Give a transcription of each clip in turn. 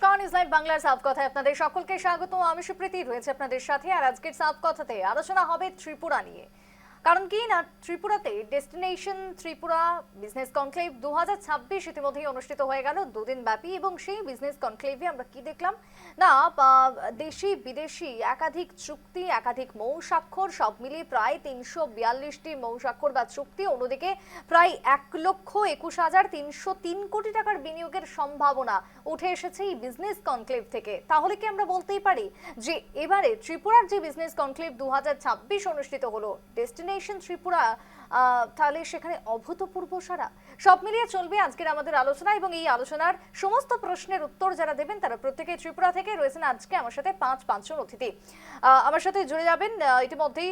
নমস্কার, news live বাংলার সাফ কথায় আপনাদের সকলকে স্বাগত। আমি সুপ্রীতি রয়েছে আপনাদের সাথে। আর আজকের সাফ কথাতে আলোচনা হবে ত্রিপুরা নিয়ে। কারণ কি না, ত্রিপুরাতে ডেস্টিনেশন ত্রিপুরা বিজনেস কনক্লেভ 2026 ইতিমধ্যেই অনুষ্ঠিত হয়ে গেল দুদিন ব্যাপী। এবং সেই বিজনেস কনক্লেভে আমরা কি দেখলাম না, দেশি বিদেশি একাধিক চুক্তি, একাধিক মৌ স্বাক্ষর, সব মিলিয়ে প্রায় 342টি মৌ স্বাক্ষর বা চুক্তি। অন্যদিকে প্রায় 1,21,303 কোটি টাকার বিনিয়োগের সম্ভাবনা উঠে এসেছে এই বিজনেস কনক্লেভ থেকে। তাহলে কি আমরা বলতেই পারি যে এবারে ত্রিপুরার যে বিজনেস কনক্লেভ 2026 অনুষ্ঠিত হলো, ডেস্টিনেশন ত্রিপুরা, তাহলে সেখানে অভূতপূর্ব সারা? সব মিলিয়ে চলবে আজকের আমাদের আলোচনা। এবং এই আলোচনার সমস্ত প্রশ্নের উত্তর যারা দেবেন তারা প্রত্যেকে ত্রিপুরা থেকে রয়েছেন আজকে আমার সাথে পাঁচজন অতিথি। আমার সাথে জুড়ে যাবেন ইতিমধ্যেই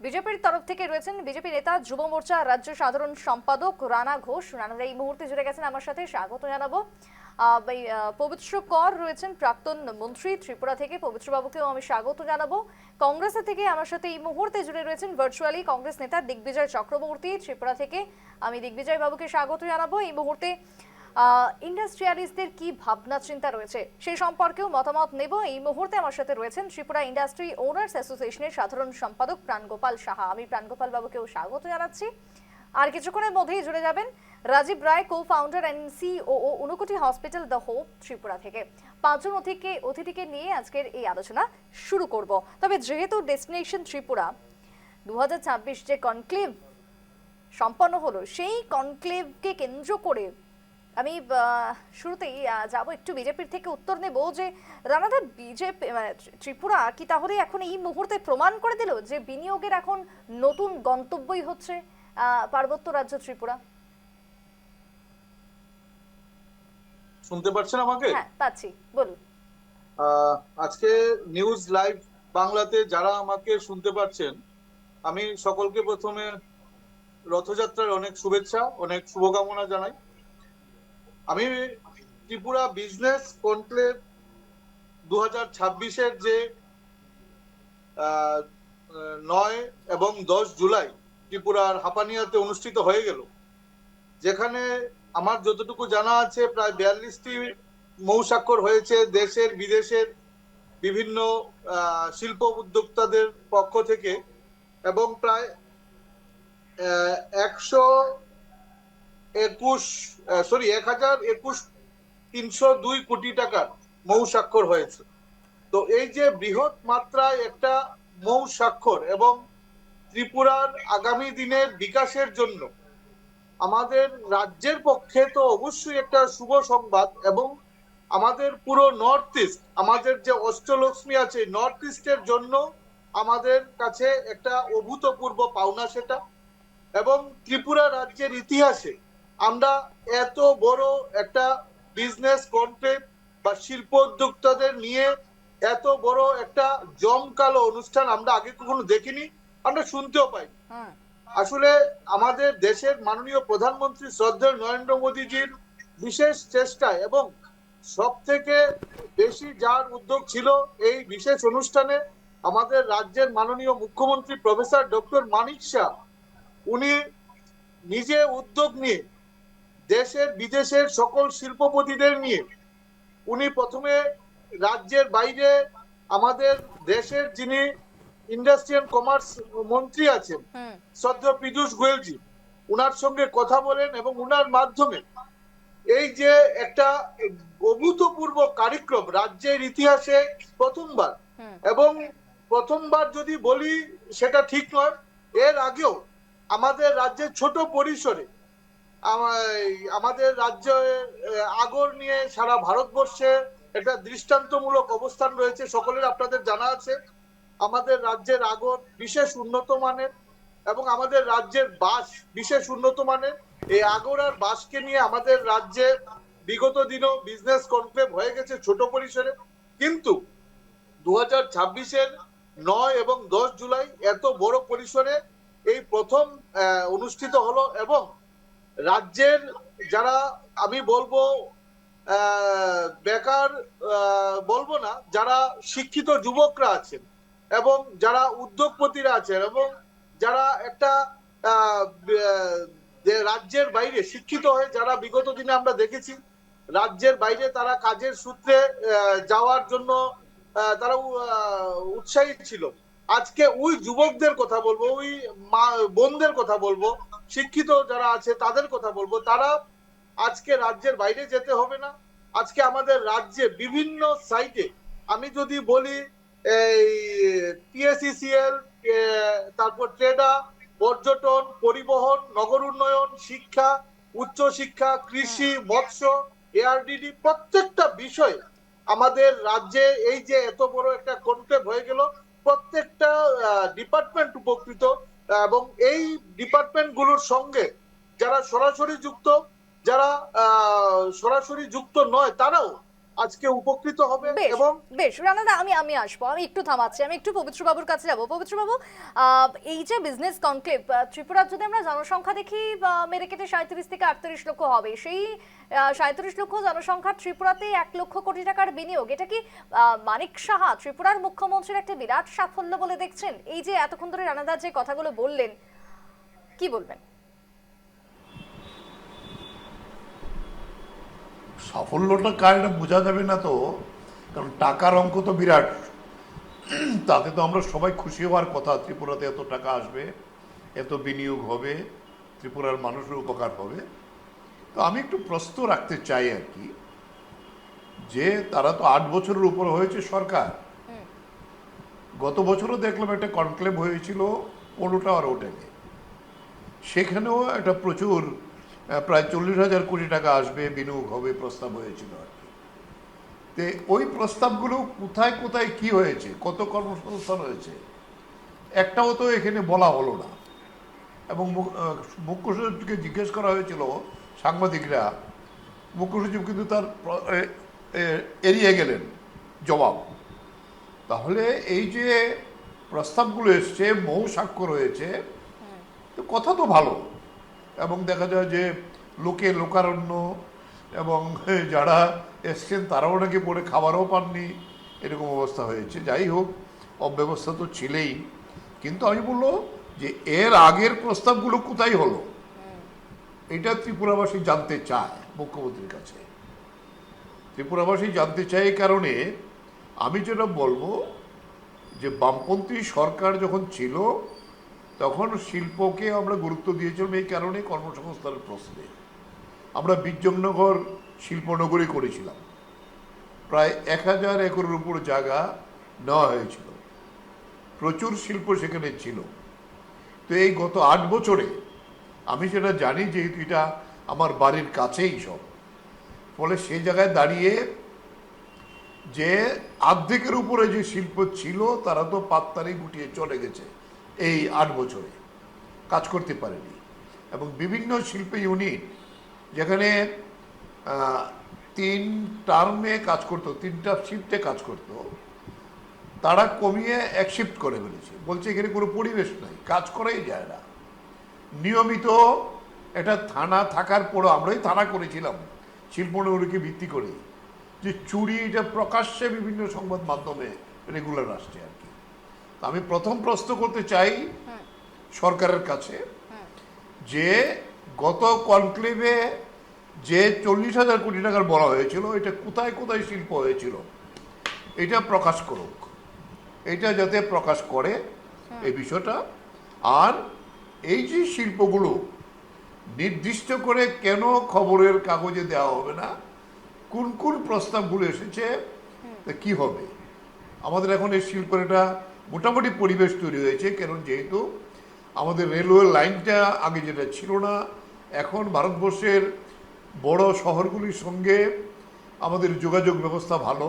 বিজেপির তরফ থেকে রয়েছেন বিজেপি নেতা, যুব মোর্চা রাজ্য সাধারণ সম্পাদক রানা ঘোষ। রানারা এই মুহূর্তে জুড়ে গেছেন আমার সাথে, স্বাগত জানাবো। পবিত্র কর রয়েছেন প্রাক্তন মন্ত্রী ত্রিপুরা থেকে, পবিত্র বাবুকেও আমি স্বাগত জানাবো। কংগ্রেসের থেকে আমার সাথে এই মুহূর্তে জুড়ে রয়েছেন ভার্চুয়ালি কংগ্রেস নেতা দিগ্বিজয় চক্রবর্তী ত্রিপুরা থেকে, আমি দিগ্বিজয় বাবুকে স্বাগত জানাবো। এই মুহূর্তে ইন্ডাস্ট্রিয়ালিস্টদের কি ভাবনা চিন্তা রয়েছে সেই সম্পর্কেও মতামত নেব। এই মুহূর্তে আমার সাথে রয়েছেন ত্রিপুরা ইন্ডাস্ট্রি ওনার্স অ্যাসোসিয়েশনের সাধারণ সম্পাদক প্রাণগোপাল সাহা, আমি প্রাণগোপাল বাবুকেও স্বাগত জানাচ্ছি। আর কিছুক্ষণের মধ্যেই জুড়ে যাবেন Rajib Roy, co founder and COO Unakoti hospital the hope Tripura থেকে। পাঁচজন অতিথিকে নিয়ে আজকের এই আলোচনা শুরু করব। তবে যেহেতু ডেস্টিনেশন ত্রিপুরা 2026 যে কনক্লেভ সম্পন্ন হলো, সেই কনক্লেভকে কেন্দ্র করে আমি শুরুতেই যাব একটু বিজেপির থেকে উত্তর নেব যে রানাদা, বিজেপি ত্রিপুরা কি তাহলে এখন এই মুহূর্তে প্রমাণ করে দিল যে বিনিয়োগের এখন নতুন গন্তব্যই হচ্ছে পার্বত্য রাজ্য ত্রিপুরা? শুনতে পাচ্ছেন আমাকে? হ্যাঁ, পাচ্ছি, বলুন। আজকে নিউজ লাইভ বাংলাতে যারা আমাকে শুনতে পাচ্ছেন, আমি সকলকে প্রথমে রথযাত্রার অনেক শুভেচ্ছা, অনেক শুভকামনা জানাই। আমি ত্রিপুরা বিজনেস কনক্লেভ 2026-এর যে 9 এবং 10 জুলাই ত্রিপুরার হাপানিয়াতে অনুষ্ঠিত হয়ে গেল, যেখানে আমার যতটুকু জানা আছে প্রায় 42টি মৌ স্বাক্ষর হয়েছে দেশের বিদেশের বিভিন্ন শিল্প উদ্যোক্তাদের পক্ষ থেকে, এবং প্রায় 1,21,302 কোটি টাকার মৌ স্বাক্ষর হয়েছে। তো এই যে বৃহৎ মাত্রায় একটা মৌ স্বাক্ষর এবং ত্রিপুরার আগামী দিনের বিকাশের জন্য আমাদের রাজ্যের পক্ষে তো অবশ্যই একটা শুভ সংবাদ। এবং আমাদের পুরো নর্থ ইস্ট, আমাদের যে অষ্টলক্ষ্মী আছে নর্থ ইস্টের জন্য আমাদের কাছে একটা অভূতপূর্ব পাওনা সেটা। এবং ত্রিপুরা রাজ্যের ইতিহাসে আমরা এত বড় একটা বিজনেস কনক্লেভ বা শিল্প উদ্যোক্তাদের নিয়ে এত বড় একটা জমকালো অনুষ্ঠান আমরা আগে কখনো দেখিনি, আমরা শুনতেও পাই। আসলে আমাদের দেশের মাননীয় প্রধানমন্ত্রী শ্রদ্ধেয় নরেন্দ্র মোদীজির বিশেষ চেষ্টায় এবং সব থেকে বেশি যার উদ্যোগ ছিল এই বিশেষ অনুষ্ঠানে, আমাদের রাজ্যের মাননীয় মুখ্যমন্ত্রী প্রফেসর ডক্টর মানিক শাহ, উনি নিজে উদ্যোগ নিয়ে দেশের বিদেশের সকল শিল্পপতিদের নিয়ে উনি প্রথমে রাজ্যের বাইরে আমাদের দেশের যিনি ইন্ডাস্ট্রি এন্ড কমার্স মন্ত্রী আছেন শ্রদ্ধেয় পীযূষ গোয়েলজি, উনার সঙ্গে কথা বলেন এবং উনার মাধ্যমে এই যে একটা অভূতপূর্ব কার্যক্রম রাজ্যের ইতিহাসে প্রথমবার, এবং প্রথমবার যদি বলি সেটা ঠিক নয়, এর আগেও আমাদের রাজ্যের ছোট পরিসরে আমাদের রাজ্য আগর নিয়ে সারা ভারতবর্ষে একটা দৃষ্টান্তমূলক অবস্থান রয়েছে। সকলের আপনাদের জানা আছে আমাদের রাজ্যের আগর বিশেষ উন্নত মানের এবং আমাদের রাজ্যের বাস বিশেষ উন্নত মানের। এই আগর আর বাসকে নিয়ে আমাদের রাজ্যে বিগত দিনও বিজনেস কনক্লেভ হয়ে গেছে ছোট পরিসরে, কিন্তু 2026-এর 9 এবং 10 জুলাই এত বড় পরিসরে এই প্রথম অনুষ্ঠিত হলো। এবং রাজ্যের যারা, আমি বলবো বেকার বলবো না, যারা শিক্ষিত যুবকরা আছেন এবং যারা উদ্যোগপতিরা আছেন এবং যারা একটা রাজ্যের বাইরে শিক্ষিত হয়ে যারা বিগত দিনে আমরা দেখেছি রাজ্যের বাইরে তারা কাজের সূত্রে যাওয়ার জন্য তারা উৎসাহী ছিল। আজকে ওই যুবকদের কথা বলবো, ওই মা বোনদের কথা বলবো, শিক্ষিত যারা আছে তাদের কথা বলবো, তারা আজকে রাজ্যের বাইরে যেতে হবে না। আজকে আমাদের রাজ্যে বিভিন্ন সাইটে, আমি যদি বলি এই টিএসইসিএল, তারপর ট্রেডা, পর্যটন, পরিবহন, নগর উন্নয়ন, শিক্ষা, উচ্চশিক্ষা, কৃষি, মৎস্য, এআরডিডি, প্রত্যেকটা বিষয় আমাদের রাজ্যে এই যে এত বড় একটা কনক্লেভ হয়ে গেল, প্রত্যেকটা ডিপার্টমেন্ট উপকৃত। এবং এই ডিপার্টমেন্ট গুলোর সঙ্গে যারা সরাসরি যুক্ত, যারা সরাসরি যুক্ত নয়, তারাও আজকে উপকৃত হবে। বেশ এবং বেশ রানাদা, আমি আসবো, আমি একটু থামাচ্ছি, আমি একটু পবিত্র বাবুর কাছে যাবো। পবিত্র বাবু, এই যে বিজনেস কনক্লেভ, ত্রিপুরার যদি আমরা জনসংখ্যা দেখি, মেরে কেটে 37 থেকে 38 লক্ষ হবে, সেই 37 লক্ষ জনসংখ্যার ত্রিপুরাতে 1 লক্ষ কোটি টাকার বিনিয়োগ, এটা কি মানিক সাহা ত্রিপুরার মুখ্যমন্ত্রীর একটা বিরাট সাফল্য বলে দেখছেন? এই যে এতক্ষণ ধরে রানাদা যে কথাগুলো বললেন, কি বলবেন? সাফল্যটা কার এটা বোঝা যাবে না তো, কারণ টাকার অঙ্ক তো বিরাট। তাতে তো আমরা সবাই খুশি হওয়ার কথা, ত্রিপুরাতে এত টাকা আসবে, এত বিনিয়োগ হবে, ত্রিপুরার মানুষের উপকার হবে। তো আমি একটু প্রশ্ন রাখতে চাই আর কি, যে তারা তো 8 বছরের উপর হয়েছে সরকার। গত বছরও দেখলাম একটা কনক্লেভ হয়েছিল 15টা হোটেলে, সেখানেও একটা প্রচুর প্রায় 40,000 কোটি টাকা আসবে, বিনিয়োগ হবে প্রস্তাব হয়েছিল আর কি। তো ওই প্রস্তাবগুলো কোথায় কোথায় কি হয়েছে, কত কর্মসংস্থান হয়েছে, একটাও তো এখানে বলা হলো না। এবং মুখ্য সচিবকে জিজ্ঞেস করা হয়েছিল সাংবাদিকরা, মুখ্য সচিব কিন্তু তার এড়িয়ে গেলেন জবাব। তাহলে এই যে প্রস্তাবগুলো এসছে, মৌ স্বাক্ষর হয়েছে, তো কথা তো ভালো। এবং দেখা যায় যে লোকে লোকারণ্য, এবং যারা এসছেন তারাও নাকি পড়ে খাবারও পাননি, এরকম অবস্থা হয়েছে। যাই হোক, অব্যবস্থা তো ছিলেই। কিন্তু আমি বলবো যে এর আগের প্রস্তাবগুলো কোথায় হলো, এটা ত্রিপুরাবাসী জানতে চায় মুখ্যমন্ত্রীর কাছে। ত্রিপুরাবাসী জানতে চায় এই কারণে আমি যেটা বলবো, যে বামপন্থী সরকার যখন ছিল তখন শিল্পকে আমরা গুরুত্ব দিয়েছিলাম এই কারণে, কর্মসংস্থানের প্রশ্নে আমরা বীরজংনগর শিল্পনগরী করেছিলাম। প্রায় 1000 একরের উপর জায়গা নেওয়া হয়েছিল, প্রচুর শিল্প সেখানে ছিল। তো এই গত 8 বছরে আমি যেটা জানি, যেহেতু এটা আমার বাড়ির কাছেই সব, ফলে সেই জায়গায় দাঁড়িয়ে যে অর্ধেকের উপরে যে শিল্প ছিল তারা তো পাত্তারি গুটিয়ে চলে গেছে এই 8 বছরে, কাজ করতে পারেনি। এবং বিভিন্ন শিল্প ইউনিট যেখানে 3 টার্মে কাজ করতো, 3টা শিফটে কাজ করতো, তারা কমিয়ে 1 শিফট করে ফেলেছে। বলছে এখানে কোনো পরিবেশ নাই, কাজ করাই যায় না। নিয়মিত এটা থানা থাকার পরও, আমরাই থানা করেছিলাম শিল্পনগরীকে ভিত্তি করে, যে চুরি এটা প্রকাশ্যে বিভিন্ন সংবাদ মাধ্যমে রেগুলার আসছে আর কি। আমি প্রথম প্রশ্ন করতে চাই সরকারের কাছে, যে গত কনক্লেভে যে 40,000 কোটি টাকার বলা হয়েছিল, এটা কোথায় কোথায় শিল্প হয়েছিল, এটা প্রকাশ করুক। এটা যাতে প্রকাশ করে এই বিষয়টা। আর এই যে শিল্পগুলো নির্দিষ্ট করে কেন খবরের কাগজে দেওয়া হবে না, কোন কোন প্রস্তাবগুলো এসেছে, কি হবে। আমাদের এখন এই শিল্পের একটা মোটামুটি পরিবেশ তৈরি হয়েছে, কারণ যেহেতু আমাদের রেলওয়ে লাইনটা আগে যেটা ছিল না, এখন ভারতবর্ষের বড় শহরগুলির সঙ্গে আমাদের যোগাযোগ ব্যবস্থা ভালো,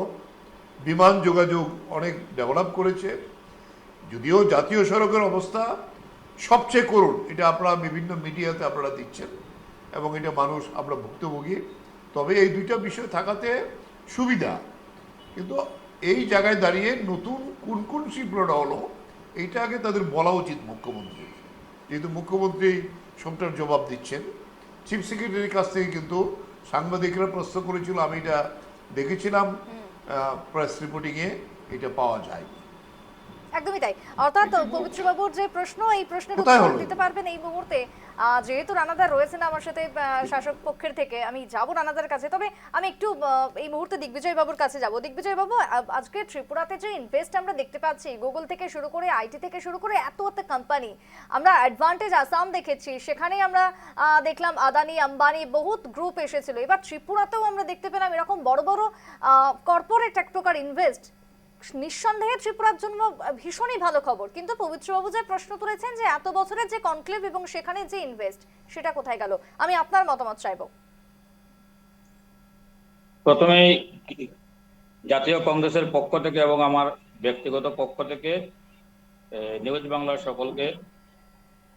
বিমান যোগাযোগ অনেক ডেভেলপ করেছে। যদিও জাতীয় সড়কের অবস্থা সবচেয়ে করুণ, এটা আপনারা বিভিন্ন মিডিয়াতে আপনারা দিচ্ছেন, এবং এটা মানুষ আমরা ভুক্তভোগী। তবে এই দুইটা বিষয় থাকাতে সুবিধা। কিন্তু এই জায়গায় দাঁড়িয়ে নতুন কোন কোন শিল্পটা হলো, এইটা আগে তাদের বলা উচিত মুখ্যমন্ত্রী, যেহেতু মুখ্যমন্ত্রী সবটার জবাব দিচ্ছেন। চিফ সেক্রেটারির কাছ থেকে কিন্তু সাংবাদিকরা প্রশ্ন করেছিল, আমি এটা দেখেছিলাম প্রেস রিপোর্টিংয়ে, এটা পাওয়া যায়। একদমই তাই। অর্থাৎ পবিত্রবাবুর যে প্রশ্ন, এই প্রশ্নের কোথায় উত্তর হলো? দিতে পারবেন এই মুহূর্তে। যেহেতু রানাদা রয়েছেন আমার সাথে শাসক পক্ষের থেকে, আমি যাব রানাদার কাছে। তবে আমি একটু এই মুহূর্তে দিগ্বিজয় বাবুর কাছে যাব। দিগ্বিজয় বাবু, আজকে ত্রিপুরাতে যে ইনভেস্ট আমরা দেখতে পাচ্ছি, গুগল থেকে শুরু করে আইটি থেকে শুরু করে এত এত কোম্পানি, আমরা অ্যাডভান্টেজ আসাম দেখেছি, সেখানেই আমরা দেখলাম আদানি আম্বানি বহুত গ্রুপ এসেছিল। এবার ত্রিপুরাতেও আমরা দেখতে পেলাম এরকম বড় বড় কর্পোরেট এক প্রকার ইনভেস্ট। নিঃসন্দেহে ত্রিপুরার জন্য ভীষণই ভালো খবর। কিন্তু পবিত্রবাবু যে প্রশ্ন তুলেছেন যে এত বছরের যে কনক্লেভ এবং সেখানে যে ইনভেস্ট, সেটা কোথায় গেল? আমি আপনার মতামত চাইবো। প্রথমেই জাতীয় কংগ্রেসের পক্ষ থেকে এবং আমার ব্যক্তিগত পক্ষ থেকে নিউজ বাংলার সকলকে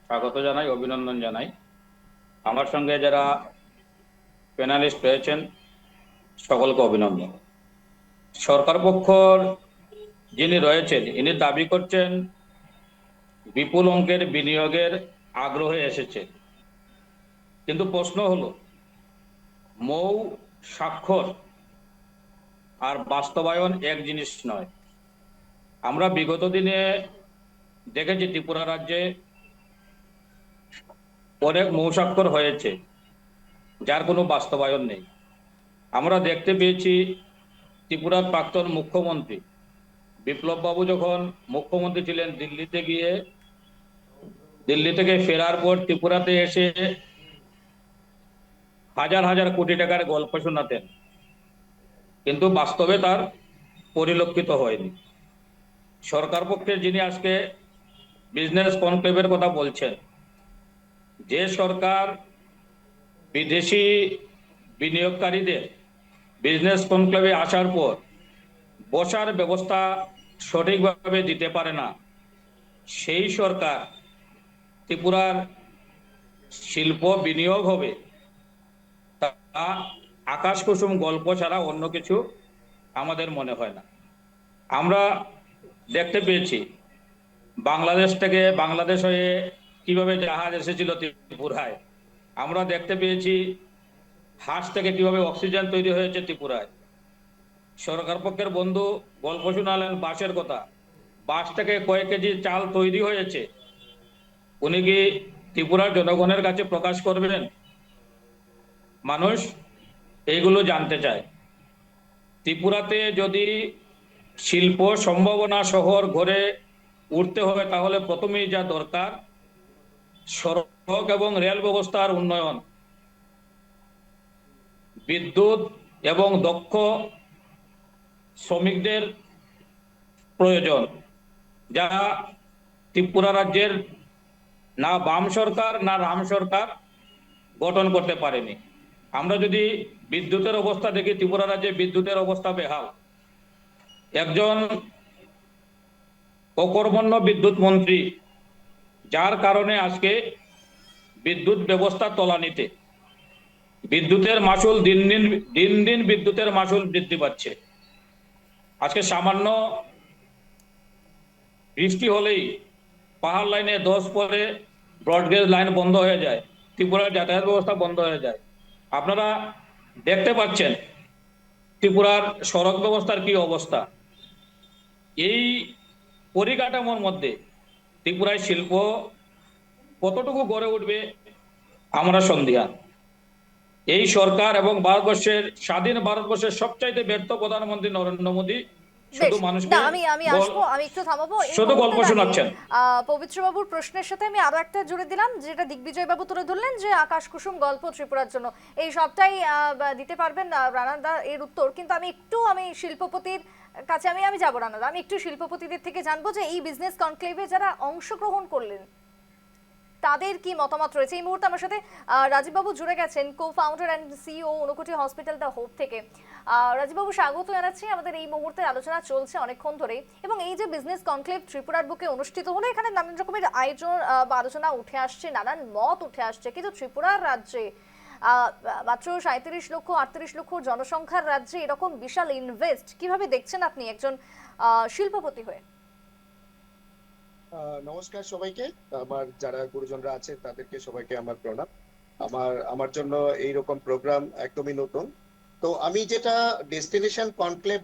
স্বাগত জানাই, অভিনন্দন জানাই। আমার সঙ্গে যারা প্যানেলিস্ট রয়েছেন সকলকে অভিনন্দন। সরকার পক্ষর যিনি রয়েছেন ইনি দাবি করছেন বিপুল অঙ্কের বিনিয়োগের আগ্রহে এসেছে, কিন্তু প্রশ্ন হলো মৌ স্বাক্ষর আর বাস্তবায়ন এক জিনিস নয়। আমরা বিগত দিনে দেখেছি ত্রিপুরা রাজ্যে অনেক মৌ স্বাক্ষর হয়েছে যার কোনো বাস্তবায়ন নেই। আমরা দেখতে পেয়েছি ত্রিপুরার প্রাক্তন মুখ্যমন্ত্রী বিপ্লব বাবু যখন মুখ্যমন্ত্রী ছিলেন, দিল্লি থেকে ফেরার পর ত্রিপুরাতে এসে হাজার হাজার কোটি টাকার গল্প শোনাতেন, কিন্তু বাস্তবে তার পরিলক্ষিত হয়নি। সরকার পক্ষে যিনি আজকে বিজনেস কনক্লেভের কথা বলছেন, যে সরকার বিদেশি বিনিয়োগকারীদের বিজনেস কনক্লেভে আসার পর বসার ব্যবস্থা সঠিকভাবে দিতে পারে না, সেই সরকার ত্রিপুরার শিল্প বিনিয়োগ হবে তা আকাশ কুসুম গল্প ছাড়া অন্য কিছু আমাদের মনে হয় না। আমরা দেখতে পেয়েছি বাংলাদেশ হয়ে কিভাবে জাহাজ এসেছিল ত্রিপুরায়। আমরা দেখতে পেয়েছি হাঁস থেকে কিভাবে অক্সিজেন তৈরি হয়েছে ত্রিপুরায়। সরকার পক্ষের বন্ধু গল্প শোনালেন বাঁশের কথা, বাঁশ থেকে কয়েক কেজি চাল তৈরি হয়েছে। উনি কি ত্রিপুরার জনগণের কাছে প্রকাশ করবেন? মানুষ এইগুলো জানতে চায়। ত্রিপুরাতে যদি শিল্প সম্ভাবনা শহর গড়ে উঠতে হয়, তাহলে প্রথমেই যা দরকার সড়ক এবং রেল ব্যবস্থার উন্নয়ন, বিদ্যুৎ এবং দক্ষ শ্রমিকদের প্রয়োজন, যা ত্রিপুরা রাজ্যের না বাম সরকার না রাম সরকার গঠন করতে পারেনি। আমরা যদি বিদ্যুতের অবস্থা দেখি, ত্রিপুরা রাজ্যে বিদ্যুতের অবস্থা বেহাল। একজন অকর্মণ্য বিদ্যুৎ মন্ত্রী, যার কারণে আজকে বিদ্যুৎ ব্যবস্থা তলানিতে। বিদ্যুতের মাসুল দিন দিন বিদ্যুতের মাসুল বৃদ্ধি পাচ্ছে। আজকে সামান্য বৃষ্টি হলেই পাহাড় লাইনে 10 পরে ব্রডগেজ লাইন বন্ধ হয়ে যায়, ত্রিপুরার যাতায়াত ব্যবস্থা বন্ধ হয়ে যায়। আপনারা দেখতে পাচ্ছেন ত্রিপুরার সড়ক ব্যবস্থার কি অবস্থা। এই পরিকাঠামোর মধ্যে ত্রিপুরায় শিল্প কতটুকু গড়ে উঠবে আমরা সন্দিহান। এই সরকার এবং স্বাধীন ভারতবর্ষের সবচাইতে ব্যর্থ প্রধানমন্ত্রী নরেন্দ্র মোদী শুধু মানুষকে আমি আসবো, আমি একটু থামাবো। শুধু গল্প শোনাচ্ছেন। পবিত্রবাবুর প্রশ্নের সাথে আমি আরো একটা জুড়ে দিলাম, যেটা দিগ্বিজয় বাবু তুলে ধরলেন, যে আকাশ কুসুম গল্প ত্রিপুরার জন্য। এই সবটাই দিতে পারবেন রানাদা এর উত্তর। কিন্তু আমি শিল্পপতির কাছে আমি যাবো রানাদা। আমি একটু শিল্পপতিদের থেকে জানবো যে এই বিজনেস কনক্লেভে যারা অংশগ্রহণ করলেন তাদের কি মতামত রয়েছে। এই মুহূর্তে আমার সাথে রাজীব বাবু জুড়ে গেছেন, কো founder and CEO Unakoti hospital the hope থেকে। রাজীব বাবু, স্বাগত জানাচ্ছি। আমাদের এই মুহূর্তে আলোচনা চলছে অনেকক্ষণ ধরে, এবং এই যে বিজনেস কনক্লেভ ত্রিপুরার বুকে অনুষ্ঠিত হলো, এখানে নানান রকমের আয়োজন বা আলোচনা উঠে আসছে, নানান মত উঠে আসছে। কিন্তু ত্রিপুরার রাজ্যে মাত্র 37 লক্ষ 38 লক্ষ জনসংখ্যার রাজ্যে এরকম বিশাল ইনভেস্ট কিভাবে দেখছেন আপনি একজন শিল্পপতি হয়ে? নমস্কার সবাইকে। আমার যারা গুরুজনরা আছে তাদেরকে সবাইকে আমার প্রণাম। আমার জন্য এইরকম প্রোগ্রাম একদমই নতুন। তো আমি যেটা ডেস্টিনেশন কনক্লেভ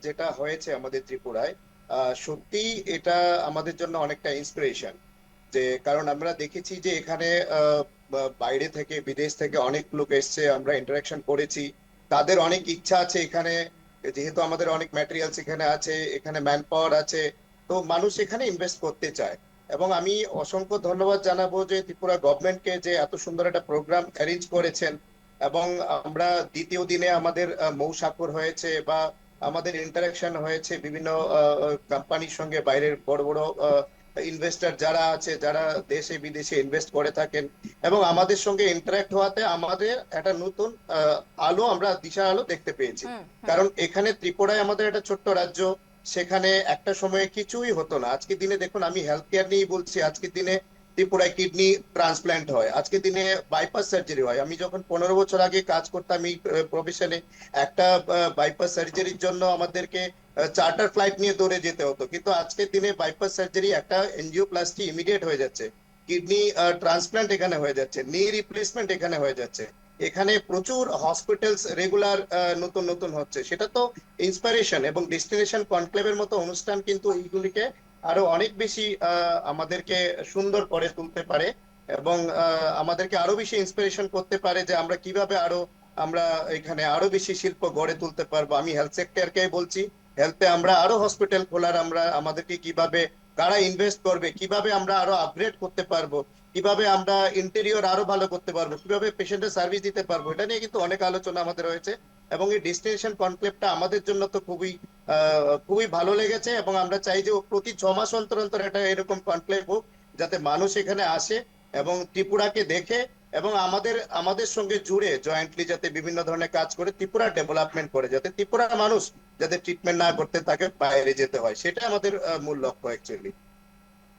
যেটা হয়েছে আমাদের ত্রিপুরায়, সত্যি এটা আমাদের জন্য অনেকটা ইন্সপিরেশন, যে কারণ আমরা দেখেছি যে এখানে বাইরে থেকে বিদেশ থেকে অনেক লোক এসছে, আমরা ইন্টারাকশন করেছি, তাদের অনেক ইচ্ছা আছে এখানে, যেহেতু আমাদের অনেক ম্যাটেরিয়ালস এখানে আছে, এখানে ম্যান পাওয়ার আছে, তো মানুষ এখানে ইনভেস্ট করতে চায়। এবং আমি অসংখ্য ধন্যবাদ জানাবো যে ত্রিপুরা গভর্নমেন্টকে, যে এত সুন্দর একটা প্রোগ্রাম অ্যারেঞ্জ করেছেন। এবং আমরা দ্বিতীয় দিনে আমাদের মৌ স্বাক্ষর হয়েছে বা আমাদের ইন্টারাকশন হয়েছে বিভিন্ন কোম্পানির সঙ্গে, বাইরের বড় বড় ইনভেস্টর যারা আছে, যারা দেশে বিদেশে ইনভেস্ট করে থাকেন, এবং আমাদের সঙ্গে ইন্টারাক্ট হওয়াতে আমাদের একটা নতুন আলো, আমরা দিশা আলো দেখতে পেয়েছি। কারণ এখানে ত্রিপুরায় আমাদের একটা ছোট্ট রাজ্য, সেখানে একটা সময়ে কিছুই হতো না। আজকের দিনে দেখুন, আমি হেলথ কেয়ার নিয়ে বলছি, আজকের দিনে ত্রিপুরায় কিডনি ট্রান্সপ্ল্যান্ট হয়, আজকের দিনে বাইপাস সার্জারি হয়। আমি যখন 15 বছর আগে কাজ করতাম এই প্রফেশনে, একটা বাইপাস সার্জারির জন্য আমাদেরকে চার্টার ফ্লাইট নিয়ে দৌড়ে যেতে হতো, কিন্তু আজকের দিনে বাইপাস সার্জারি, একটা এনজিওপ্লাস্টি ইমিডিয়েট হয়ে যাচ্ছে, কিডনি ট্রান্সপ্ল্যান্ট এখানে হয়ে যাচ্ছে, নি রিপ্লেসমেন্ট এখানে হয়ে যাচ্ছে, এখানে প্রচুর হসপিটালস রেগুলার নতুন নতুন হচ্ছে। সেটা তো ইন্সপিরেশন, এবং ডেস্টিনেশন কনক্লেভের মতো অনুষ্ঠান কিন্তু এইগুলিকে আরো অনেক বেশি আমাদেরকে সুন্দর করে তুলতে পারে, এবং আমাদেরকে আরো বেশি ইন্সপিরেশন করতে পারে যে আমরা কিভাবে আরো, আমরা এখানে আরো বেশি শিল্প গড়ে তুলতে পারবো। আমি হেলথ সেক্টরকে বলছি, হেলথে আমরা আরো হসপিটাল খোলার, আমরা আমাদেরকে কিভাবে, কারা ইনভেস্ট করবে, কিভাবে আমরা আরো আপগ্রেড করতে পারবো, কিভাবে আমরা ইন্টেরিয়র আরো ভালো করতে পারবো, কিভাবে পেশেন্টের সার্ভিস দিতে পারবো, এটা নিয়ে কিন্তু অনেক আলোচনা আমাদের হয়েছে। এবং এই ডেস্টিনেশন কনক্লেভটা আমাদের জন্য তো খুবই খুবই ভালো লেগেছে, এবং আমরা চাই যে প্রতি 6 মাস অন্তর অন্তর একটা এরকম কনক্লেভ হোক, যাতে মানুষ এখানে আসে এবং ত্রিপুরাকে দেখে, এবং আমাদের আমাদের সঙ্গে জুড়ে জয়েন্টলি যাতে বিভিন্ন ধরনের কাজ করে ত্রিপুরা ডেভেলপমেন্ট করে, যাতে ত্রিপুরা মানুষ যাতে ট্রিটমেন্ট না করতে তাকে বাইরে যেতে হয়, সেটা আমাদের মূল লক্ষ্য অ্যাকচুয়ালি।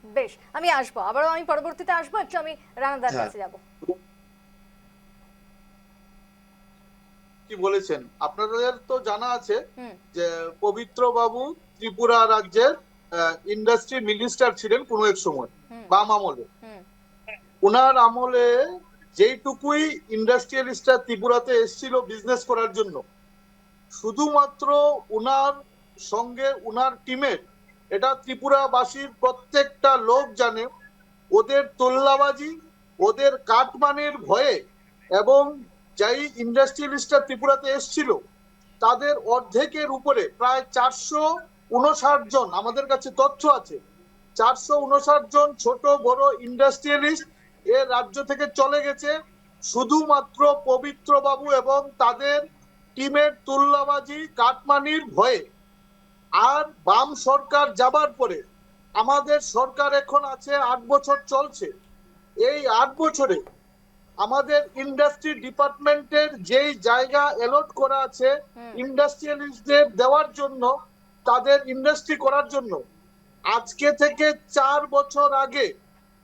বেশ, আমি আসবো, আবারও আমি পরবর্তীতে আসবো, একটু আমি রানাদার হ্যাঁ। কাছে যাবো। কি বলেছেন, আপনাদের তো জানা আছে হুম যে পবিত্র বাবু ত্রিপুরা রাজ্যের ইন্ডাস্ট্রি মিনিস্টার ছিলেন কোনো এক সময়, হুম বাম আমলে। হুম ওনার আমলে যেইটুকুই ইন্ডাস্ট্রিয়ালিস্টরা ত্রিপুরাতে এসেছিল বিজনেস করার জন্য, শুধুমাত্র উনার সঙ্গে উনার টিমের, এটা ত্রিপুরাবাসীর প্রত্যেকটা লোক জানে, ওদের তোল্লাবাজি, ওদের কাটমানির ভয়ে, এবং যাই ইন্ডাস্ট্রিয়ালিস্টরা ত্রিপুরাতে এসেছিল তাদের অর্ধেকের উপরে প্রায় 459 জন, আমাদের কাছে তথ্য আছে, 459 জন ছোট বড় ইন্ডাস্ট্রিয়ালিস্ট এ রাজ্য থেকে চলে গেছে শুধুমাত্র পবিত্র বাবু এবং তাদের টিমের তুল্লাবাজি কাটমানির ভয়ে। আর বাম সরকার যাবার পরে আমাদের সরকার এখন আছে, 8 বছর চলছে। এই 8 বছরে আমাদের ইন্ডাস্ট্রি ডিপার্টমেন্টের যেই জায়গা অ্যালট করা আছে ইন্ডাস্ট্রিয়ালিস্টদের দেওয়ার জন্য, তাদের ইন্ডাস্ট্রি করার জন্য, আজকে থেকে 4 বছর আগে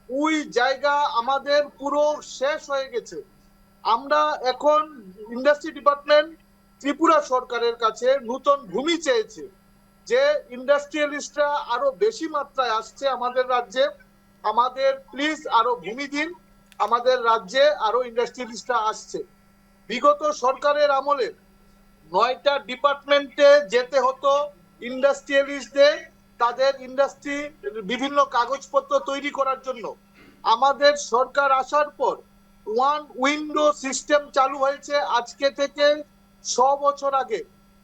ওই জায়গা আমাদের পুরো শেষ হয়ে গেছে। আমরা এখন ইন্ডাস্ট্রি ডিপার্টমেন্ট ত্রিপুরা সরকারের কাছে নতুন ভূমি চেয়েছে, যে ইন্ডাস্ট্রিয়ালিস্টরা আরো বেশি মাত্রায় আসছে আমাদের রাজ্যে, আমাদের প্লিজ আরো ভূমি দিন, আমাদের রাজ্যে আরো ইন্ডাস্ট্রিয়ালিস্টরা আসছে। বিগত সরকারের আমলে 9টা ডিপার্টমেন্টে যেতে হতো ইন্ডাস্ট্রিয়ালিস্টদের, তাদের ইন্ডাস্ট্রি বিভিন্ন কাগজপত্র তৈরি করার জন্য। আমাদের সরকার আসার পর ওয়ান উইন্ডো সিস্টেম চালু হয়েছে আজকে থেকে 6 বছর আগে।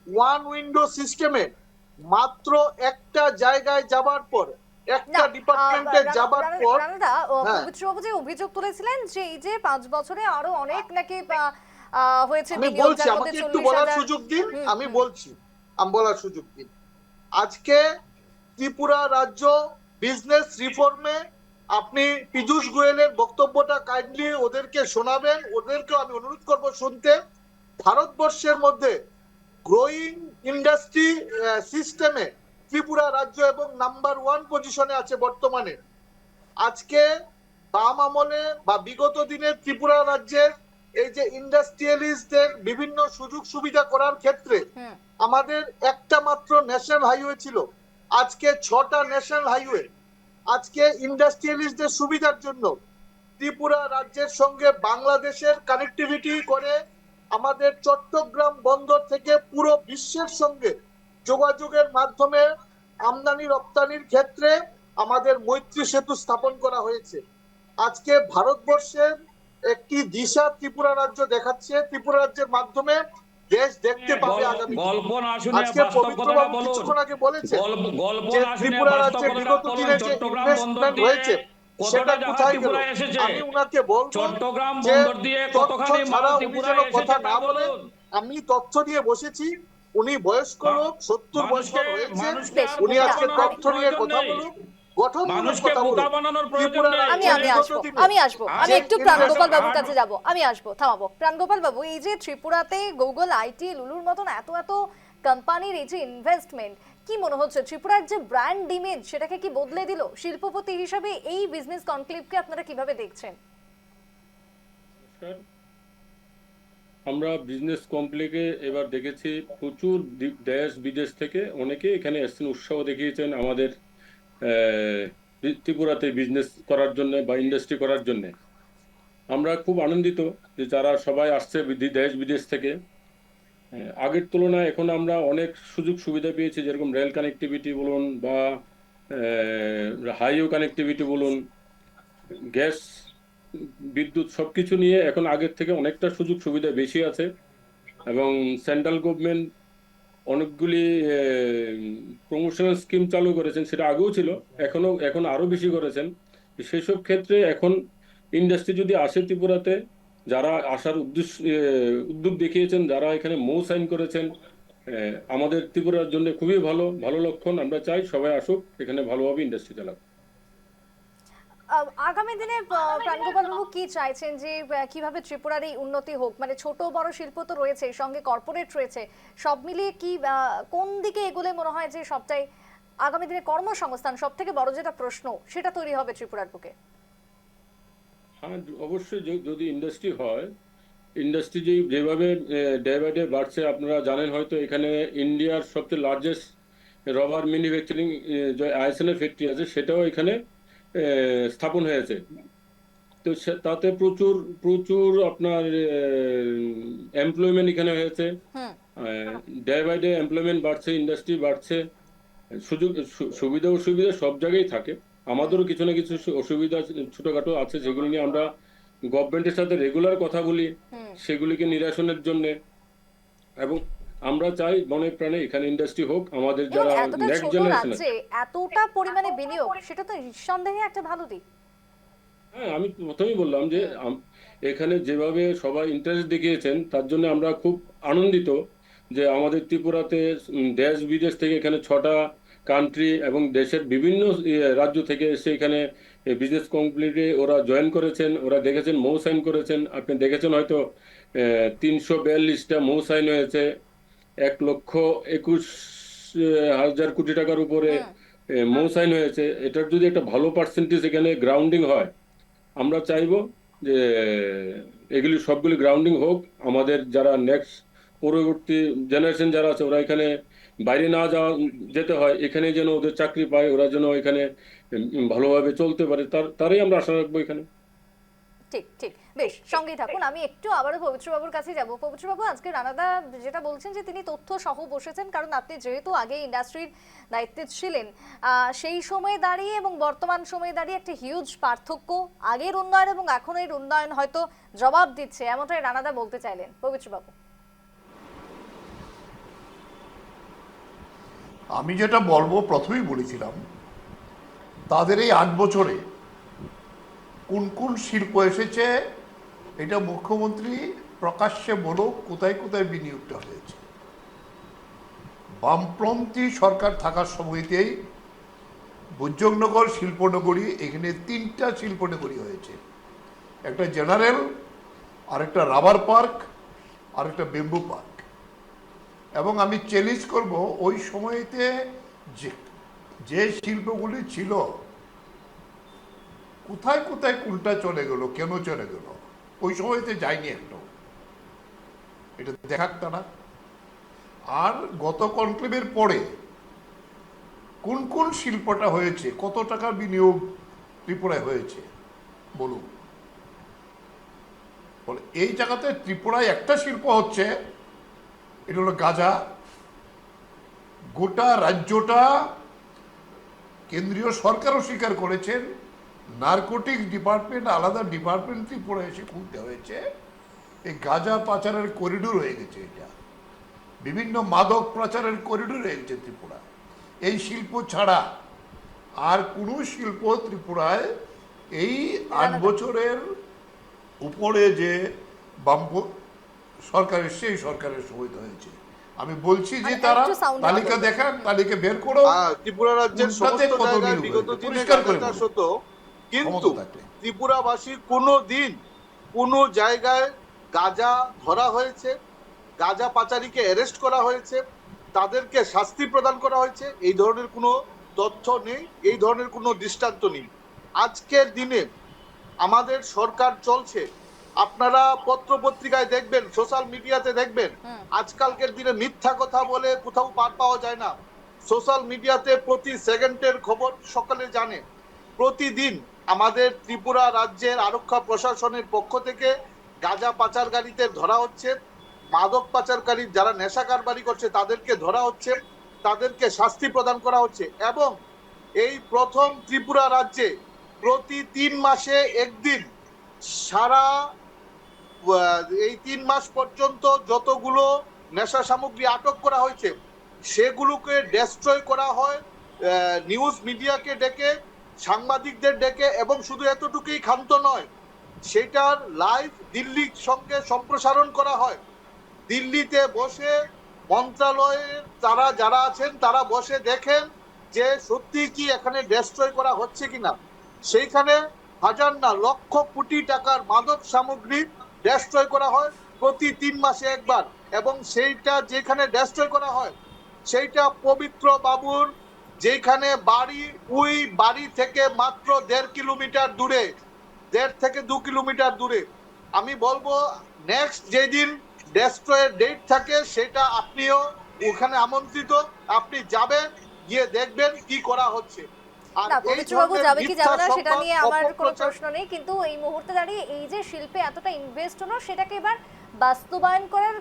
ওয়ান উইন্ডো সিস্টেমে মাত্র একটা জায়গায় যাবার পর, একটা ডিপার্টমেন্টে যাবার পর, রানাদা, হ্যাঁ, পবিত্রবাবু যে অভিযোগ তুলেছিলেন যে এই যে 5 বছরে আরো অনেক নাকি হয়েছে আমি বিনিয়োগ, বলছি, যার আমাকে মধ্যে একটু 40,000 বলার সুযোগ দিন, আমি বলছি, আমি বলার সুযোগ দিন। আজকে ত্রিপুরা রাজ্য বিজনেস রিফর্মে আপনি পীযূষ গোয়েলের বক্তব্যটা কাইন্ডলি ওদেরকে শোনাবেন, ওদেরকে আমি অনুরোধ করব শুনতে। ভারতবর্ষের মধ্যে গ্রোয়িং ইন্ডাস্ট্রি সিস্টেমে ত্রিপুরা রাজ্য এবং নাম্বার 1 পজিশনে আছে বর্তমানে। আজকে বাম আমলে বা বিগত দিনে ত্রিপুরা রাজ্যের এই যে ইন্ডাস্ট্রিয়ালিস্টদের বিভিন্ন সুযোগ সুবিধা করার ক্ষেত্রে আমাদের একটা মাত্র ন্যাশনাল হাইওয়ে ছিল, আজকে 6টা ন্যাশনাল হাইওয়ে। আজকে ইন্ডাস্ট্রিয়ালিস্টদের সুবিধার জন্য ত্রিপুরা রাজ্যের সঙ্গে বাংলাদেশের কানেক্টিভিটি করে আমাদের চট্টগ্রাম বন্দর থেকে পুরো বিশ্বের সঙ্গে যোগাযোগের মাধ্যমে আমদানি রপ্তানির ক্ষেত্রে আমাদের মৈত্রী সেতু স্থাপন করা হয়েছে। আজকে ভারতবর্ষের একটি দিশা ত্রিপুরা রাজ্য দেখাচ্ছে, ত্রিপুরা রাজ্যের মাধ্যমে দেশ দেখতে পাবে আগামী দিনে। গল্প না শুনে আজকে বাস্তব পবিত্র কথাটা বাবু বলুন। কিছুক্ষণ আগে বলেছে গল্প যে না শুনে ত্রিপুরা বাস্তব রাজ্যে কথাটা বিগত বলুন। দিনে যে চট্টগ্রাম বন্দর ইনভেস্টমেন্ট দিয়ে হয়েছে কতটা সেটা জাহাজ কোথায় গেল? ত্রিপুরায় এসেছে? আমি উনাকে বলবো চট্টগ্রাম যে বন্দর দিয়ে তথ্য কতখানি মাল ছাড়া উনি ত্রিপুরায় যেন কথা এসেছে তা না বলে। বলুন। আমি তথ্য দিয়ে বসেছি, উনি বয়স্ক লোক, 70 বছর হয়েছে, মানুষকে আর উনি বোকা আজকে বানানোর তথ্য নিয়ে প্রয়োজন কথা নেই। বলুন, গঠনমূলক মানুষকে কথা বোকা বলুন। বানানোর প্রয়োজন ত্রিপুরা নেই। আমি রাজ্যে আসবো বিগত দিনে আমি যে একটু প্রাণগোপাল বাবুর investment- কাছে যাব, আমি আসবো, থামাবো। প্রাণগোপাল বাবু, এই যে ত্রিপুরাতে গুগল, আইটি, লুলুর মতন এত এত কোম্পানির এই যে ইনভেস্টমেন্ট, কি মনে হচ্ছে ত্রিপুরার যে ব্র্যান্ড ইমেজ সেটাকে কি বদলে দিল? শিল্পপতি হিসেবে এই বিজনেস কনক্লেভকে আপনারা কিভাবে দেখছেন? নমস্কার। আমরা বিজনেস কমপ্লেক্সে এবার দেখেছি প্রচুর দেশ বিদেশ থেকে অনেকে এখানে এসেছেন, উৎসাহ দেখিয়েছেন আমাদের ত্রিপুরাতে বিজনেস করার জন্য বা ইন্ডাস্ট্রি করার জন্য। আমরা খুব আনন্দিত যে যারা সবাই আসছে দেশ বিদেশ থেকে। আগের তুলনায় এখন আমরা অনেক সুযোগ সুবিধা পেয়েছি, যেরকম রেল কানেক্টিভিটি বলুন বা হাইওয়ে কানেক্টিভিটি বলুন, গ্যাস, বিদ্যুৎ, সবকিছু নিয়ে এখন আগের থেকে অনেকটা সুযোগ সুবিধা বেশি আছে। এবং সেন্ট্রাল গভর্নমেন্ট অনেকগুলি প্রমোশনাল স্কিম চালু করেছেন, সেটা আগেও ছিল, এখন আরো বেশি করেছেন। সেসব ক্ষেত্রে এখন ইন্ডাস্ট্রি যদি আসে ত্রিপুরাতে, যারা আসার উদ্যোগ দেখিয়েছেন, যারা এখানে মৌ সাইন করেছেন, আমাদের ত্রিপুরার জন্য খুবই ভালো ভালো লক্ষণ। আমরা চাই সবাই আসুক, এখানে ভালোভাবে ইন্ডাস্ট্রি চালাক। আগামী দিনে প্রাণগোপাল বাবু কি চাইছেন যে কিভাবে ত্রিপুরার এই উন্নতি হোক? মানে ছোট বড় শিল্প তো রয়েছে, সঙ্গে কর্পোরেট রয়েছে, সব মিলিয়ে কি কোন দিকে এগোলে মনে হয় যে সবটাই আগামী দিনে কর্মসংস্থান সব থেকে বড় যেটা প্রশ্ন সেটা তৈরি হবে ত্রিপুরার বুকে? হ্যাঁ, অবশ্যই যদি ইন্ডাস্ট্রি হয়, ইন্ডাস্ট্রি যেভাবে ডে বাই ডে বাড়ছে, আপনারা জানেন হয়তো এখানে ইন্ডিয়ার সবচেয়ে লার্জেস্ট রবার ম্যানুফ্যাকচারিং যে আইএসএল ফ্যাক্টরি আছে, সেটাও এখানে স্থাপন হয়েছে। তো তাতে প্রচুর প্রচুর আপনার এমপ্লয়মেন্ট এখানে হয়েছে। ডে বাই ডে এমপ্লয়মেন্ট বাড়ছে, ইন্ডাস্ট্রি বাড়ছে, সুযোগ সুবিধা অসুবিধা সব জায়গায় থাকে। আমাদেরও কিছু না কিছু অসুবিধা ছোটখাটো আছে, যেগুলো নিয়ে আমরা গভর্নমেন্টের সাথে রেগুলার কথা বলি সেগুলিকে নিরসনের জন্য। এবং আমরা চাই মনে প্রাণে এখানে ইন্ডাস্ট্রি হোক, আমাদের এবং যারা এতটা নেক্সট ছোট জেনারেশন আছে। রাজ্যে এতটা পরিমাণে বিনিয়োগ, সেটা তো নিঃসন্দেহে একটা ভালো দিক। হ্যাঁ, আমি প্রথমেই বললাম যে এখানে যেভাবে সবাই ইন্টারেস্ট দেখিয়েছেন, তার জন্য আমরা খুব আনন্দিত যে আমাদের ত্রিপুরাতে দেশ বিদেশ থেকে এখানে 6টা কান্ট্রি এবং দেশের বিভিন্ন রাজ্য থেকে এসে এখানে বিজনেস কমপ্লিটে ওরা জয়েন করেছেন, ওরা দেখেছেন মৌ সাইন করেছেন। আপনি দেখেছেন হয়তো 342টা মৌ সাইন হয়েছে, 1,21,000 কোটি টাকার উপরে মৌ সাইন হয়েছে। এটার যদি একটা ভালো পার্সেন্টেজ এখানে গ্রাউন্ডিং হয়, আমরা চাইবো যে এগুলি সবগুলি গ্রাউন্ডিং হোক। আমাদের যারা নেক্সট পরবর্তী জেনারেশন যারা আছে, ওরা এখানে বাইরে না যেতে হয়, এখানে যেন ওদের চাকরি পায়, ওরা যেন এখানে ভালোভাবে চলতে পারে, তারই আমরা আশা রাখবো এখানে। ঠিক ঠিক, বেশ, সঙ্গেই থাকুন। আমি একটু আবারও পবিত্রবাবুর কাছে যাব। পবিত্রবাবু, আজকে রানাদা যেটা বলছেন যে তিনি তথ্য সহ বসেছেন, কারণ আপনি যেহেতু আগে ইন্ডাস্ট্রির দায়িত্বে ছিলেন, সেই সময়ে দাঁড়িয়ে এবং বর্তমান সময়ে দাঁড়িয়ে একটা হিউজ পার্থক্য, আগের উন্নয়ন এবং এখনের উন্নয়ন হয়তো জবাব দিচ্ছে, এমনটাই রানাদা বলতে চাইলেন। পবিত্রবাবু, আমি যেটা বলবো, প্রথমেই বলেছিলাম, তাদের এই 8 বছরে কোন কোন শিল্প এসেছে এটা মুখ্যমন্ত্রী প্রকাশ্যে বলুক কোথায় কোথায় বিনিয়োগটা হয়েছে। বামপন্থী সরকার থাকার সময়তেই বুজ্জনগর শিল্পনগরী, এখানে 3টা শিল্পনগরী হয়েছে, একটা জেনারেল, আরেকটা রাবার পার্ক, আরেকটা বেম্বু পার্ক। এবং আমি চ্যালেঞ্জ করব, ওই সময়তে যে শিল্পগুলি ছিল কোথায় কোথায় কোনটা চলে গেল, কেন চলে গেল, ওই সময়তে যায়নি একটু, এটা দেখাক তারা। আর গত কনক্লেভের পরে কোন কোন শিল্পটা হয়েছে, কত টাকা বিনিয়োগ ত্রিপুরায় হয়েছে বলুন। বলে এই জায়গাতে ত্রিপুরায় একটা শিল্প হচ্ছে, এটা হলো গাঁজা। গোটা রাজ্যটা কেন্দ্রীয় সরকারও স্বীকার করেছেন নারকোটিক্স ডিপার্টমেন্ট আলাদা ডিপার্টমেন্ট ত্রিপুরা এসে খুলতে হয়েছে। এই গাঁজা পাচারের করিডোর হয়ে গেছে, এটা বিভিন্ন মাদক পাচারের করিডোর হয়ে গেছে ত্রিপুরা। এই শিল্প ছাড়া আর কোনো শিল্প ত্রিপুরায় এই 8 বছরের উপরে যে বাম সরকার এসছে এই সরকারের সময় হয়েছে। আমি বলছি যে তারা তালিকা দেখান, তালিকা বের করো। ত্রিপুরা রাজ্যের সমস্ত জায়গায় বিগত দিনে গাঁজা চাষ হতো, কিন্তু ত্রিপুরাবাসী কোনো দিন কোনো জায়গায় গাঁজা ধরা হয়েছে, গাঁজা পাচারীকে অ্যারেস্ট করা হয়েছে, তাদেরকে শাস্তি প্রদান করা হয়েছে, এই ধরনের কোনো তথ্য নেই, এই ধরনের কোনো দৃষ্টান্ত নেই। আজকের দিনে আমাদের সরকার চলছে, আপনারা পত্র পত্রিকায় দেখবেন, সোশ্যাল মিডিয়াতে দেখবেন, আজকালকের দিনে মিথ্যা কথা বলে কোথাও পার পাওয়া যায় না। সোশ্যাল মিডিয়াতে প্রতি সেকেন্ডের খবর সকলে জানে। প্রতিদিন আমাদের ত্রিপুরা রাজ্যের আরক্ষা প্রশাসনের পক্ষ থেকে গাঁজা পাচারকারীদের ধরা হচ্ছে, মাদক পাচারকারী যারা নেশা কারবারি করছে তাদেরকে ধরা হচ্ছে, তাদেরকে শাস্তি প্রদান করা হচ্ছে। এবং এই প্রথম ত্রিপুরা রাজ্যে প্রতি 3 মাসে একদিন সারা এই 3 মাস পর্যন্ত যতগুলো নেশা সামগ্রী আটক করা হয়েছে সেগুলোকে ডেস্ট্রয় করা হয় নিউজ মিডিয়াকে ডেকে, সাংবাদিকদের ডেকে। এবং শুধু এতটুকুই ক্ষান্ত নয়, সেটার লাইভ দিল্লির সঙ্গে সম্প্রসারণ করা হয়। দিল্লিতে বসে মন্ত্রণালয়ের তারা যারা আছেন তারা বসে দেখেন যে সত্যি কি এখানে ডেস্ট্রয় করা হচ্ছে কিনা। সেইখানে হাজার না লক্ষ কোটি টাকার মাদক সামগ্রী ডেস্ট্রয় করা হয় প্রতি 3 মাসে একবার। এবং সেইটা যেখানে ডেস্ট্রয় করা হয় সেইটা পবিত্র বাবুর যেখানে বাড়ি, ওই বাড়ি থেকে মাত্র 1.5 কিলোমিটার দূরে, 1.5 থেকে 2 কিলোমিটার দূরে। আমি বলবো নেক্সট যেদিন ডেস্ট্রয়ের ডেট থাকে সেটা আপনিও ওখানে আমন্ত্রিত, আপনি যাবেন, গিয়ে দেখবেন কি করা হচ্ছে। না, পবিত্রবাবু যাবে কি যাবে না সেটা নিয়ে আমার কোনো প্রশ্ন নেই, কিন্তু এই মুহূর্তে দাঁড়িয়ে এই যে শিল্পে এতটা ইনভেস্ট হলো সেটাকে এবার বাস্তবায়ন করার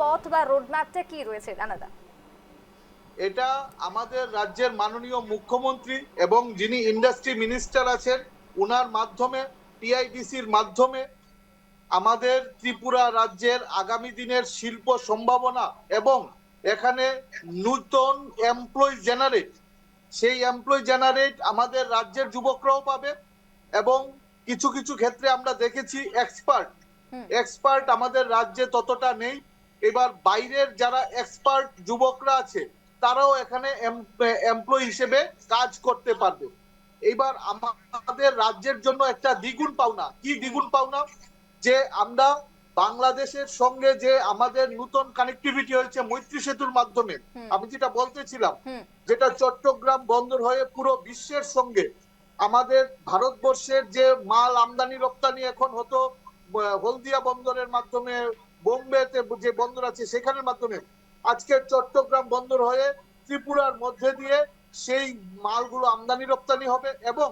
পথ বা রোডম্যাপটা কি রয়েছে জানাদা? এটা আমাদের রাজ্যের মাননীয় মুখ্যমন্ত্রী এবং যিনি ইন্ডাস্ট্রি মিনিস্টার আছেন ওনার মাধ্যমে, টিআইডিসির মাধ্যমে আমাদের ত্রিপুরা রাজ্যের আগামী দিনের শিল্প সম্ভাবনা এবং এখানে নতুন এমপ্লয় জেনারেট, সেই এমপ্লয় জেনারেট আমাদের রাজ্যের যুবকরাও পাবে। এবং কিছু কিছু ক্ষেত্রে আমরা দেখেছি এক্সপার্ট আমাদের রাজ্যে ততটা নেই। এবার বাইরের যারা এক্সপার্ট যুবকরা আছে তারাও এখানে এমপ্লয় হিসেবে কাজ করতে পারবে। এবার আমাদের রাজ্যের জন্য একটা দ্বিগুণ পাওনা। কি দ্বিগুণ পাওনা? যে আমরা বাংলাদেশের সঙ্গে যে আমাদের নতুন কানেক্টিভিটি হয়েছে মৈত্রী সেতুর মাধ্যমে, আমি যেটা বলতেছিলাম, যেটা চট্টগ্রাম বন্দর হয়ে পুরো বিশ্বের সঙ্গে আমাদের ভারতবর্ষের যে মাল আমদানি রপ্তানি এখন হতো হলদিয়া বন্দরের মাধ্যমে, বোম্বেতে যে বন্দর আছে সেখানের মাধ্যমে, আজকে চট্টগ্রাম বন্দর হয়ে ত্রিপুরার মধ্যে দিয়ে সেই মালগুলো আমদানি রপ্তানি হবে। এবং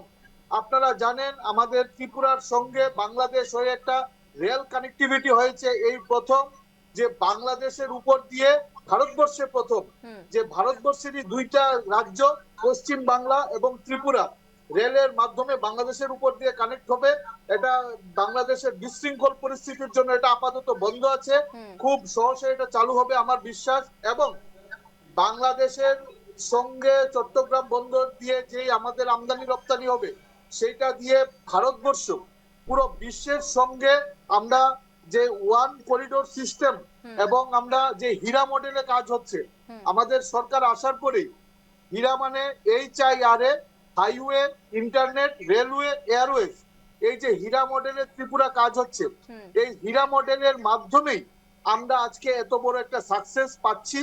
আপনারা জানেন আমাদের ত্রিপুরার সঙ্গে বাংলাদেশ হয়ে একটা রেল কানেক্টিভিটি হয়েছে এই প্রথম, যে বাংলাদেশের উপর দিয়ে ভারতবর্ষে প্রথম যে ভারতবর্ষেরই 2টা রাজ্য পশ্চিম বাংলা এবং ত্রিপুরা রেলের মাধ্যমে বাংলাদেশের উপর দিয়ে কানেক্ট হবে। এটা বাংলাদেশের বিশৃঙ্খল পরিস্থিতির জন্য এটা আপাতত বন্ধ আছে, খুব সহজে এটা চালু হবে আমার বিশ্বাস। এবং বাংলাদেশের সঙ্গে চট্টগ্রাম বন্দর দিয়ে যে আমাদের আমদানি রপ্তানি হবে সেটা দিয়ে ভারতবর্ষ পুরো বিশ্বের সঙ্গে আমরা যে ওয়ান করিডোর সিস্টেম এবং আমরা যে হীরা মডেলে কাজ হচ্ছে আমাদের সরকার আসার পরেই, হীরা মানে HIRA, highway, internet, railway, Airways, এই যে হীরা মডেলের ত্রিপুরা কাজ হচ্ছে, এই হীরা মডেলের মাধ্যমেই আমরা আজকে এত বড় একটা সাকসেস পাচ্ছি।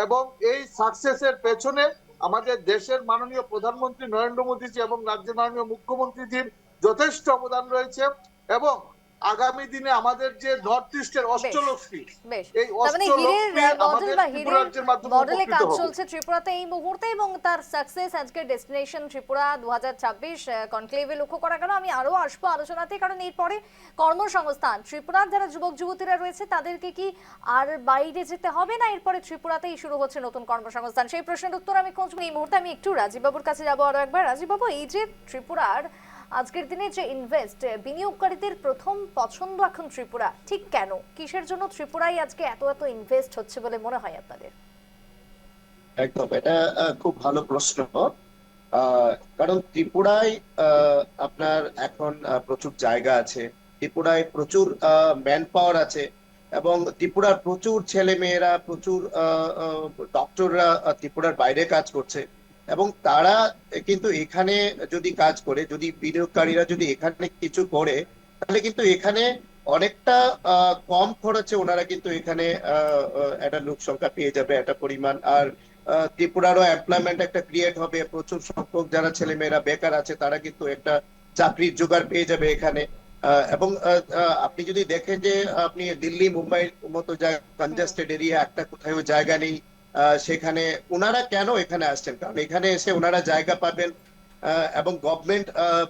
এবং এই সাকসেসের পেছনে আমাদের দেশের মাননীয় প্রধানমন্ত্রী নরেন্দ্র মোদীজি এবং রাজ্যের মাননীয় মুখ্যমন্ত্রীজির যথেষ্ট অবদান রয়েছে। এবং আগামী দিনে আমাদের যে নর্থ ইস্টের অষ্টলক্ষ্মী, বেশ, এই তার মানে হীরের অষ্টলক্ষ্মী মডেল আমাদের বা ত্রিপুরা হীরের রাজ্যের মাধ্যমে মডেলে উপকৃত কাজ হবে। চলছে ত্রিপুরাতে এই মুহূর্তে, এবং তার সাকসেস আজকে ডেস্টিনেশন ত্রিপুরা 2026 কনক্লেভে লক্ষ্য করা গেল। আমি আরো আসবো আলোচনাতে, কারণ এরপরে কর্মসংস্থান ত্রিপুরার যারা যুবক যুবতীরা রয়েছে তাদেরকে কি আর বাইরে যেতে হবে, না এরপরে ত্রিপুরাতেই শুরু হচ্ছে নতুন কর্মসংস্থান, সেই প্রশ্নের উত্তর আমি খুঁজবো। এই মুহূর্তে আমি একটু রাজীব বাবুর কাছে যাবো আরো একবার। রাজীব বাবু, এই যে ত্রিপুরার আজকের দিনে যে বিনিয়োগকারীদের প্রথম পছন্দ এখন ত্রিপুরা, ঠিক কেন, কিসের জন্য ত্রিপুরায় আজকে এত এত ইনভেস্ট হচ্ছে বলে মনে হয় আপনাদের? একদম, এটা খুব ভালো প্রশ্ন। কারণ ত্রিপুরায় আপনার এখন প্রচুর জায়গা আছে, ত্রিপুরায় প্রচুর ম্যান পাওয়ার আছে, এবং ত্রিপুরার প্রচুর ছেলে মেয়েরা, প্রচুর ডক্টররা ত্রিপুরার বাইরে কাজ করছে, এবং তারা কিন্তু এখানে যদি কাজ করে, যদি বিনিয়োগকারীরা যদি এখানে কিছু করে, তাহলে কিন্তু এখানে অনেকটা কম খরচে ওনারা কিন্তু এখানে একটা লোক সংখ্যা পেয়ে যাবে একটা পরিমাণ। আর ত্রিপুরারও এমপ্লয়মেন্ট একটা ক্রিয়েট হবে, প্রচুর সংখ্যক যারা ছেলেমেয়েরা বেকার আছে তারা কিন্তু একটা চাকরির জোগাড় পেয়ে যাবে এখানে। এবং আপনি যদি দেখেন যে আপনি দিল্লি মুম্বাইয়ের মতো জায়গা, কনজাস্টেড এরিয়া, একটা কোথাও জায়গা নেই, সেখানে ওনারা কেন এখানে আসছেন? কারণ এখানে এসে ওনারা জায়গা পাবেন, এবং গভর্নমেন্ট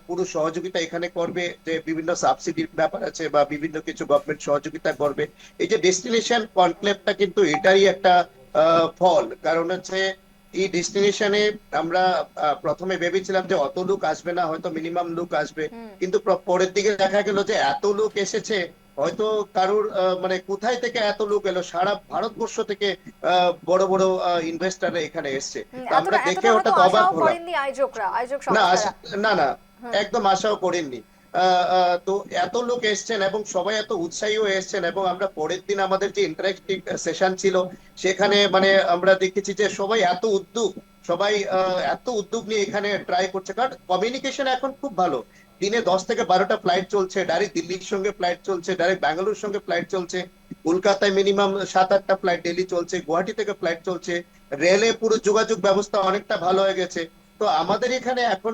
পুরো সহযোগিতা এখানে করবে, যে বিভিন্ন সাবসিডির ব্যাপার আছে বা বিভিন্ন কিছু গভর্নমেন্ট সহযোগিতা করবে। এই যে ডেস্টিনেশন কনক্লেভটা কিন্তু এটারই একটা ফল। কারণ হচ্ছে এই ডেস্টিনেশনে আমরা প্রথমে ভেবেছিলাম যে অত লোক আসবে না, হয়তো মিনিমাম লোক আসবে, কিন্তু পরের দিকে দেখা গেল যে এত লোক এসেছে, হয়তো কারোর মানে কোথায় থেকে এত লোক এলো, সারা ভারতবর্ষ থেকে বড় বড় ইনভেস্টাররা এখানে এসছে। তো আমরা এতটা দেখে এতটা ওটা হয়তো অবাক আশাও হলাম। করেননি আয়োজক না সংস্থারা। না না, হুম। একদম আশাও করেননি। তো এত লোক এসছেন এবং সবাই এত উৎসাহী হয়ে এসছেন, এবং আমরা পরের দিন আমাদের যে ইন্টারেক্টিভ সেশন ছিল সেখানে মানে আমরা দেখেছি যে সবাই এত উদ্যোগ, সবাই এত উদ্যোগ নিয়ে এখানে ট্রাই করছে। কারণ কমিউনিকেশন এখন খুব ভালো, দিনে 10 থেকে 12টা ফ্লাইট চলছে, ডাইরেক্ট দিল্লির সঙ্গে ফ্লাইট চলছে, ডাইরেক্ট ব্যাঙ্গালোর সঙ্গে ফ্লাইট চলছে, কলকাতায় মিনিমাম 7-8টা ফ্লাইট ডেলি চলছে, গুয়াহাটি থেকে ফ্লাইট চলছে, রেলে পুরো যোগাযোগ ব্যবস্থা অনেকটা ভালো হয়ে গেছে। তো আমাদের এখানে এখন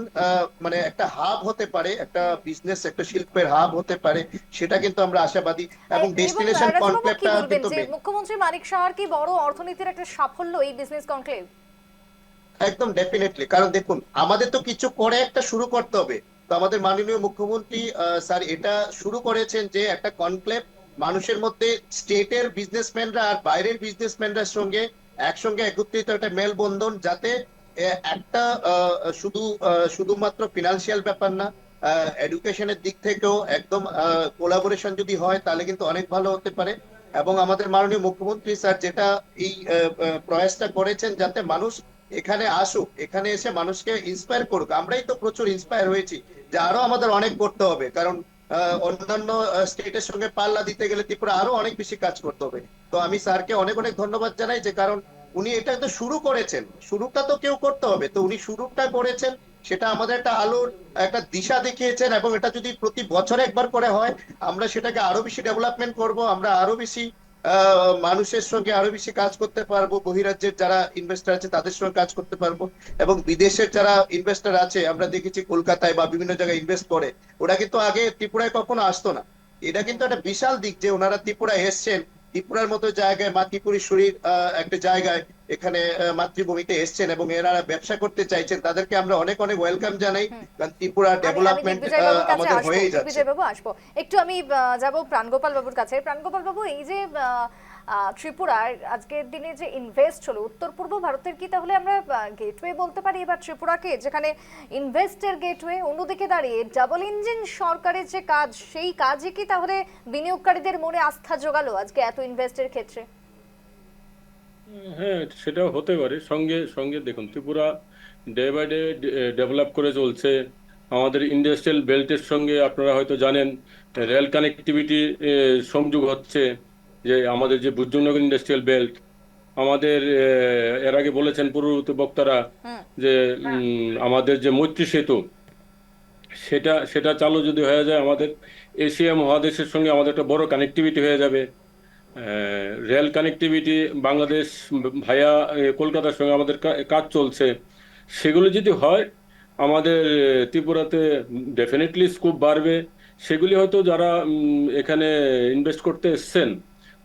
মানে একটা হাব হতে পারে, একটা বিজনেস, একটা শিল্পের হাব হতে পারে, সেটা কিন্তু আমরা আশাবাদী। এবং এবং ডেস্টিনেশন রাজীব বাবু, কি কনক্লেভটা বলবেন কিন্তু যে মুখ্যমন্ত্রী মানিক সাহার কি বড় অর্থনীতির একটা সাফল্য এই বিজনেস কনক্লেভ? একদম ডেফিনেটলি। কারণ দেখুন, আমাদের তো কিছু করে একটা শুরু করতে হবে। তো আমাদের মাননীয় মুখ্যমন্ত্রী স্যার এটা শুরু করেছেন যে একটা কনক্লেভ মানুষের মধ্যে, স্টেটের বিজনেসম্যানরা আর বাইরের বিজনেসম্যানদের সঙ্গে একসঙ্গে একত্রিত একটা মেলবন্ধন, যাতে একটা শুধুমাত্র ফিনান্সিয়াল ব্যাপার না, এডুকেশনের দিক থেকেও একদম কোলাবোরেশন যদি হয় তাহলে কিন্তু অনেক ভালো হতে পারে। এবং আমাদের মাননীয় মুখ্যমন্ত্রী স্যার যেটা এই প্রয়াসটা করেছেন, যাতে মানুষ এখানে আসুক, এখানে এসে মানুষকে ইন্সপায়ার করুক। আমরাই তো প্রচুর ইন্সপায়ার হয়েছি যে আরো আমাদের অনেক করতে হবে, কারণ অন্যান্য স্টেটের সঙ্গে পাল্লা দিতে গেলে ত্রিপুরা আরো অনেক বেশি কাজ করতে হবে। তো আমি স্যারকে অনেক অনেক ধন্যবাদ জানাই, যে কারণ উনি এটা তো শুরু করেছেন, শুরুটা তো কেউ করতে হবে, তো উনি শুরুটা করেছেন, সেটা আমাদের একটা আলোর একটা দিশা দেখিয়েছেন। এবং এটা যদি প্রতি বছরে একবার করে হয়, আমরা সেটাকে আরো বেশি ডেভেলপমেন্ট করব, আমরা আরো বেশি মানুষের সঙ্গে আরো বেশি কাজ করতে পারবো, বহিরাজ্যের যারা ইনভেস্টর আছে তাদের সঙ্গে কাজ করতে পারবো, এবং বিদেশের যারা ইনভেস্টর আছে, আমরা দেখেছি কলকাতায় বা বিভিন্ন জায়গায় ইনভেস্ট করে, ওরা কিন্তু আগে ত্রিপুরায় কখনো আসতো না। এটা কিন্তু একটা বিশাল দিক যে ওনারা ত্রিপুরায় এসছেন, ত্রিপুরার মতো জায়গায়, মা ত্রিপুরেশ্বরীর একটা জায়গায় এখানে মাতৃভূমিতে এসছেন, এবং এরা ব্যবসা করতে চাইছেন, তাদেরকে আমরা অনেক অনেক ওয়েলকাম জানাই। কারণ ত্রিপুরা আমি ডেভেলপমেন্ট দিগ্বিজয় বাবুর কাছে আমাদের আসবো, হয়েই যাচ্ছে। দিগ্বিজয় বাবু আসবো। একটু আমি যাব প্রাণগোপাল বাবুর কাছে। প্রাণগোপাল বাবু, এই যে ত্রিপুরার আজকের দিনে যে ইনভেস্ট হলো, উত্তর পূর্ব ভারতের কি তাহলে আমরা গেটওয়ে বলতে পারি এবার ত্রিপুরাকে, যেখানে ইনভেস্টের গেটওয়ে, অন্যদিকে দাঁড়িয়ে ডাবল ইঞ্জিন সরকারের যে কাজ, সেই কাজই কি তাহলে বিনিয়োগকারীদের মনে আস্থা জোগালো আজকে এত ইনভেস্টের ক্ষেত্রে? হ্যাঁ, সেটাও হতে পারে। সঙ্গে সঙ্গে দেখুন, Tripura day by day develop করে চলছে। আমাদের ইন্ডাস্ট্রিয়াল বেল্টের সঙ্গে আপনারা হয়তো জানেন রেল কানেক্টিভিটি সংযোগ হচ্ছে, যে আমাদের যে বুর্জনগর ইন্ডাস্ট্রিয়াল বেল্ট, আমাদের এর আগে বলেছেন পূর্ববর্তী বক্তারা যে আমাদের যে মৈত্রী সেতু, সেটা সেটা চালু যদি হয়ে যায়, আমাদের এশিয়া মহাদেশের সঙ্গে আমাদের একটা বড় কানেক্টিভিটি হয়ে যাবে। রেল কানেক্টিভিটি বাংলাদেশ ভায়া কলকাতার সঙ্গে আমাদের কাজ চলছে, সেগুলো যদি হয় আমাদের ত্রিপুরাতে ডেফিনেটলি স্কোপ বাড়বে। সেগুলি হয়তো যারা এখানে ইনভেস্ট করতে এসছেন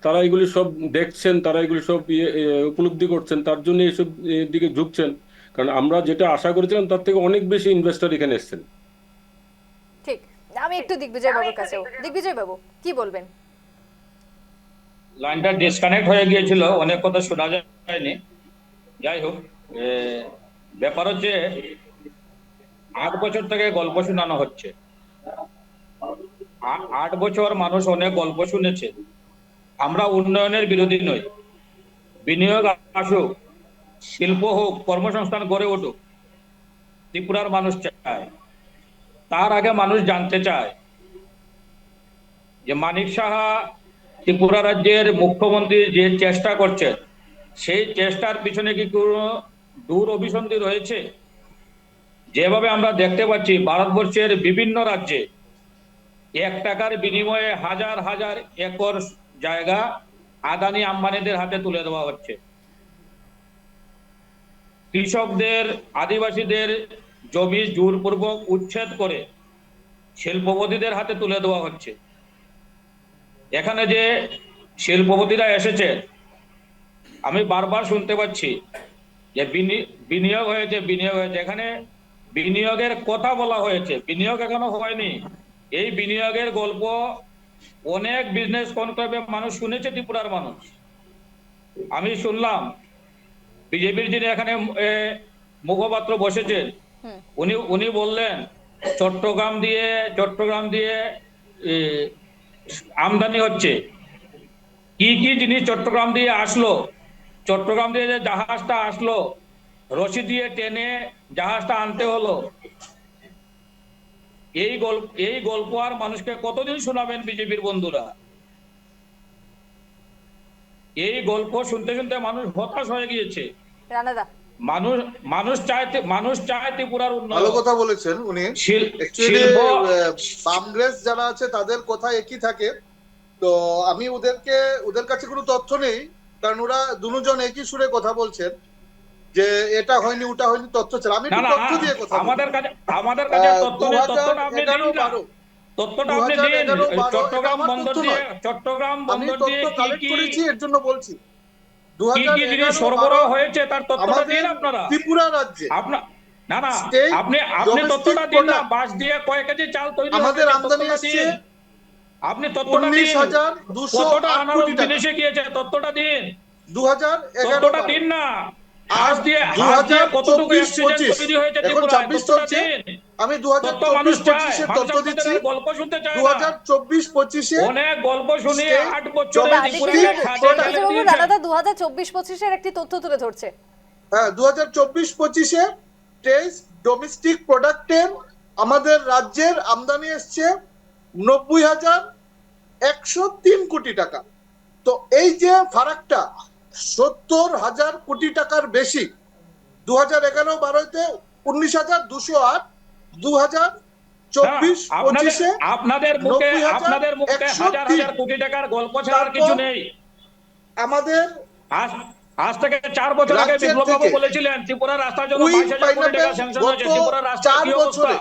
তারা এগুলি সব দেখছেন, তারা এগুলি সব উপলব্ধি করছেন, তার জন্য এইসব দিকে ঝুঁকছেন। কারণ আমরা যেটা আশা করেছিলাম তার থেকে অনেক বেশি ইনভেস্টর এখানে এসছেন। ঠিক। আমি একটু দিগ্বিজয় বাবুর কাছেও, দিগ্বিজয় বাবু কি বলবেন? লাইনটা ডিসকানেক্ট হয়ে গিয়েছিল, অনেক কথা শোনা যায়নি। যাই হোক, ব্যাপার হচ্ছে 8 বছর থেকে গল্প শোনানো হচ্ছে। 8 বছর মানুষ অনেক গল্প শুনেছে। আমরা উন্নয়নের বিরোধী নই, বিনিয়োগ আসুক, শিল্প হোক, কর্মসংস্থান গড়ে উঠুক, ত্রিপুরার মানুষ চায়। তার আগে মানুষ জানতে চায় যে মানিক সাহা ত্রিপুরা রাজ্যের মুখ্যমন্ত্রী যে চেষ্টা করছেন, সেই চেষ্টার পিছনে কি কোনো দূর অভিসন্ধি রয়েছে? যেভাবে আমরা দেখতে পাচ্ছি ভারতবর্ষের বিভিন্ন রাজ্যে 1 টাকার বিনিময়ে হাজার হাজার একর জায়গা আদানি আম্বানিদের হাতে তুলে দেওয়া হচ্ছে। কৃষকদের, আদিবাসীদের জমি জোরপূর্বক উচ্ছেদ করে শিল্পপতিদের হাতে তুলে দেওয়া হচ্ছে। এখানে যে শিল্পপতিরা এসেছে, আমি বারবার শুনতে পাচ্ছি যে বিনিয়োগ হয়েছে, বিনিয়োগ হয়েছে। এখানে বিনিয়োগের কথা বলা হয়েছে, বিনিয়োগ এখনো হয়নি। এই বিনিয়োগের গল্প অনেক বিজনেস কনক্লেভে মানুষ শুনেছে, ত্রিপুরার মানুষ। আমি শুনলাম বিজেপির যিনি এখানে মুখপাত্র বসেছেন, উনি বললেন চট্টগ্রাম দিয়ে আমদানি হচ্ছে। কি কি জিনিস চট্টগ্রাম দিয়ে আসলো, চট্টগ্রাম দিয়ে যে জাহাজটা আসলো, রশি দিয়ে টেনে জাহাজটা আনতে হলো। এই গল্প আর মানুষকে কতদিন শোনাবেন বিজেপির বন্ধুরা? এই গল্প শুনতে শুনতে মানুষ হতাশ হয়ে গিয়েছে। রানাদা, মানুষ চায় ত্রিপুরার ভালো উন্নয়ন। কথা বলেছেন উনি। অ্যাকচুয়ালি বামগ্রেস যারা আছে তাদের কথা একই থাকে। তো আমি ওদের কাছে কোনো তথ্য নেই, কারণ ওরা দুজন একই সুরে কথা বলছেন যে এটা হয়নি ওটা হয়নি, তথ্য ছাড়া। আমি না একটু না, তথ্য দিয়ে কথা বলি। আমাদের কাছে তথ্য নেই, তথ্যটা আপনি দিন না। 2011-12 তথ্যটা আপনি দিন। চট্টগ্রাম বন্দর দিয়ে আমি তথ্য কি কালেক্ট কি করেছি, এর জন্য বলছি। কি কি জিনিস সরবরাহ হয়েছে তার তথ্যটা দিন আপনারা। ত্রিপুরা রাজ্যে আপনার না না, State আপনি domestic তথ্যটা দিন না। product বাস দিয়ে কয় কেজি চাল তৈরি আমাদের হয়েছে, আমদানি তথ্যটা এসছে দিন। আপনি তথ্যটা দিন। 19,208 কতটা আনারস কোটি টাকা। বিদেশে গিয়েছে, তথ্যটা দিন। 2011-12 তথ্যটা দিন না। হাঁস দিয়ে কতটুকু অ্যাক্সিডেন্ট তৈরি হয়েছে এখন ত্রিপুরায়, 24 তথ্যটা চলছে। দিন। আমি তথ্য মানুষ চায়, 2024-25 মানুষ তথ্য আপনাদের দিচ্ছি। আর গল্প শুনতে চায় না। 2024-25 অনেক গল্প শুনি। State 8 বছরে ত্রিপুরাকে খাদ্যে ফেলে দিগ্বিজয় বাবু, দিয়েছে। রানাদা 2024-25-এর একটি তথ্য তুলে ধরছে। হ্যাঁ, 2024-25 টেক্সট ডোমেস্টিক প্রোডাক্টের আমাদের রাজ্যের আমদানি এসছে 90,103 কোটি টাকা। তো এই যে ফারাকটা 70,000 কোটি টাকার বেশি, 2011-12-তে 19,208, 2024-25-এ আপনাদের মুখে হাজার হাজার কোটি টাকার গল্প ছাড়ার কিছু নেই। আমাদের আজ থেকে 4 বছর আগে রাজ্যের বিপ্লব বাবু থেকে বলেছিলেন ত্রিপুরার রাস্তার জন্য উইথ 22,000 কোটি টাকা পাইনাপেল স্যাংশন গত হয়েছে। ত্রিপুরার রাস্তার 4 কি অবস্থা? বছরে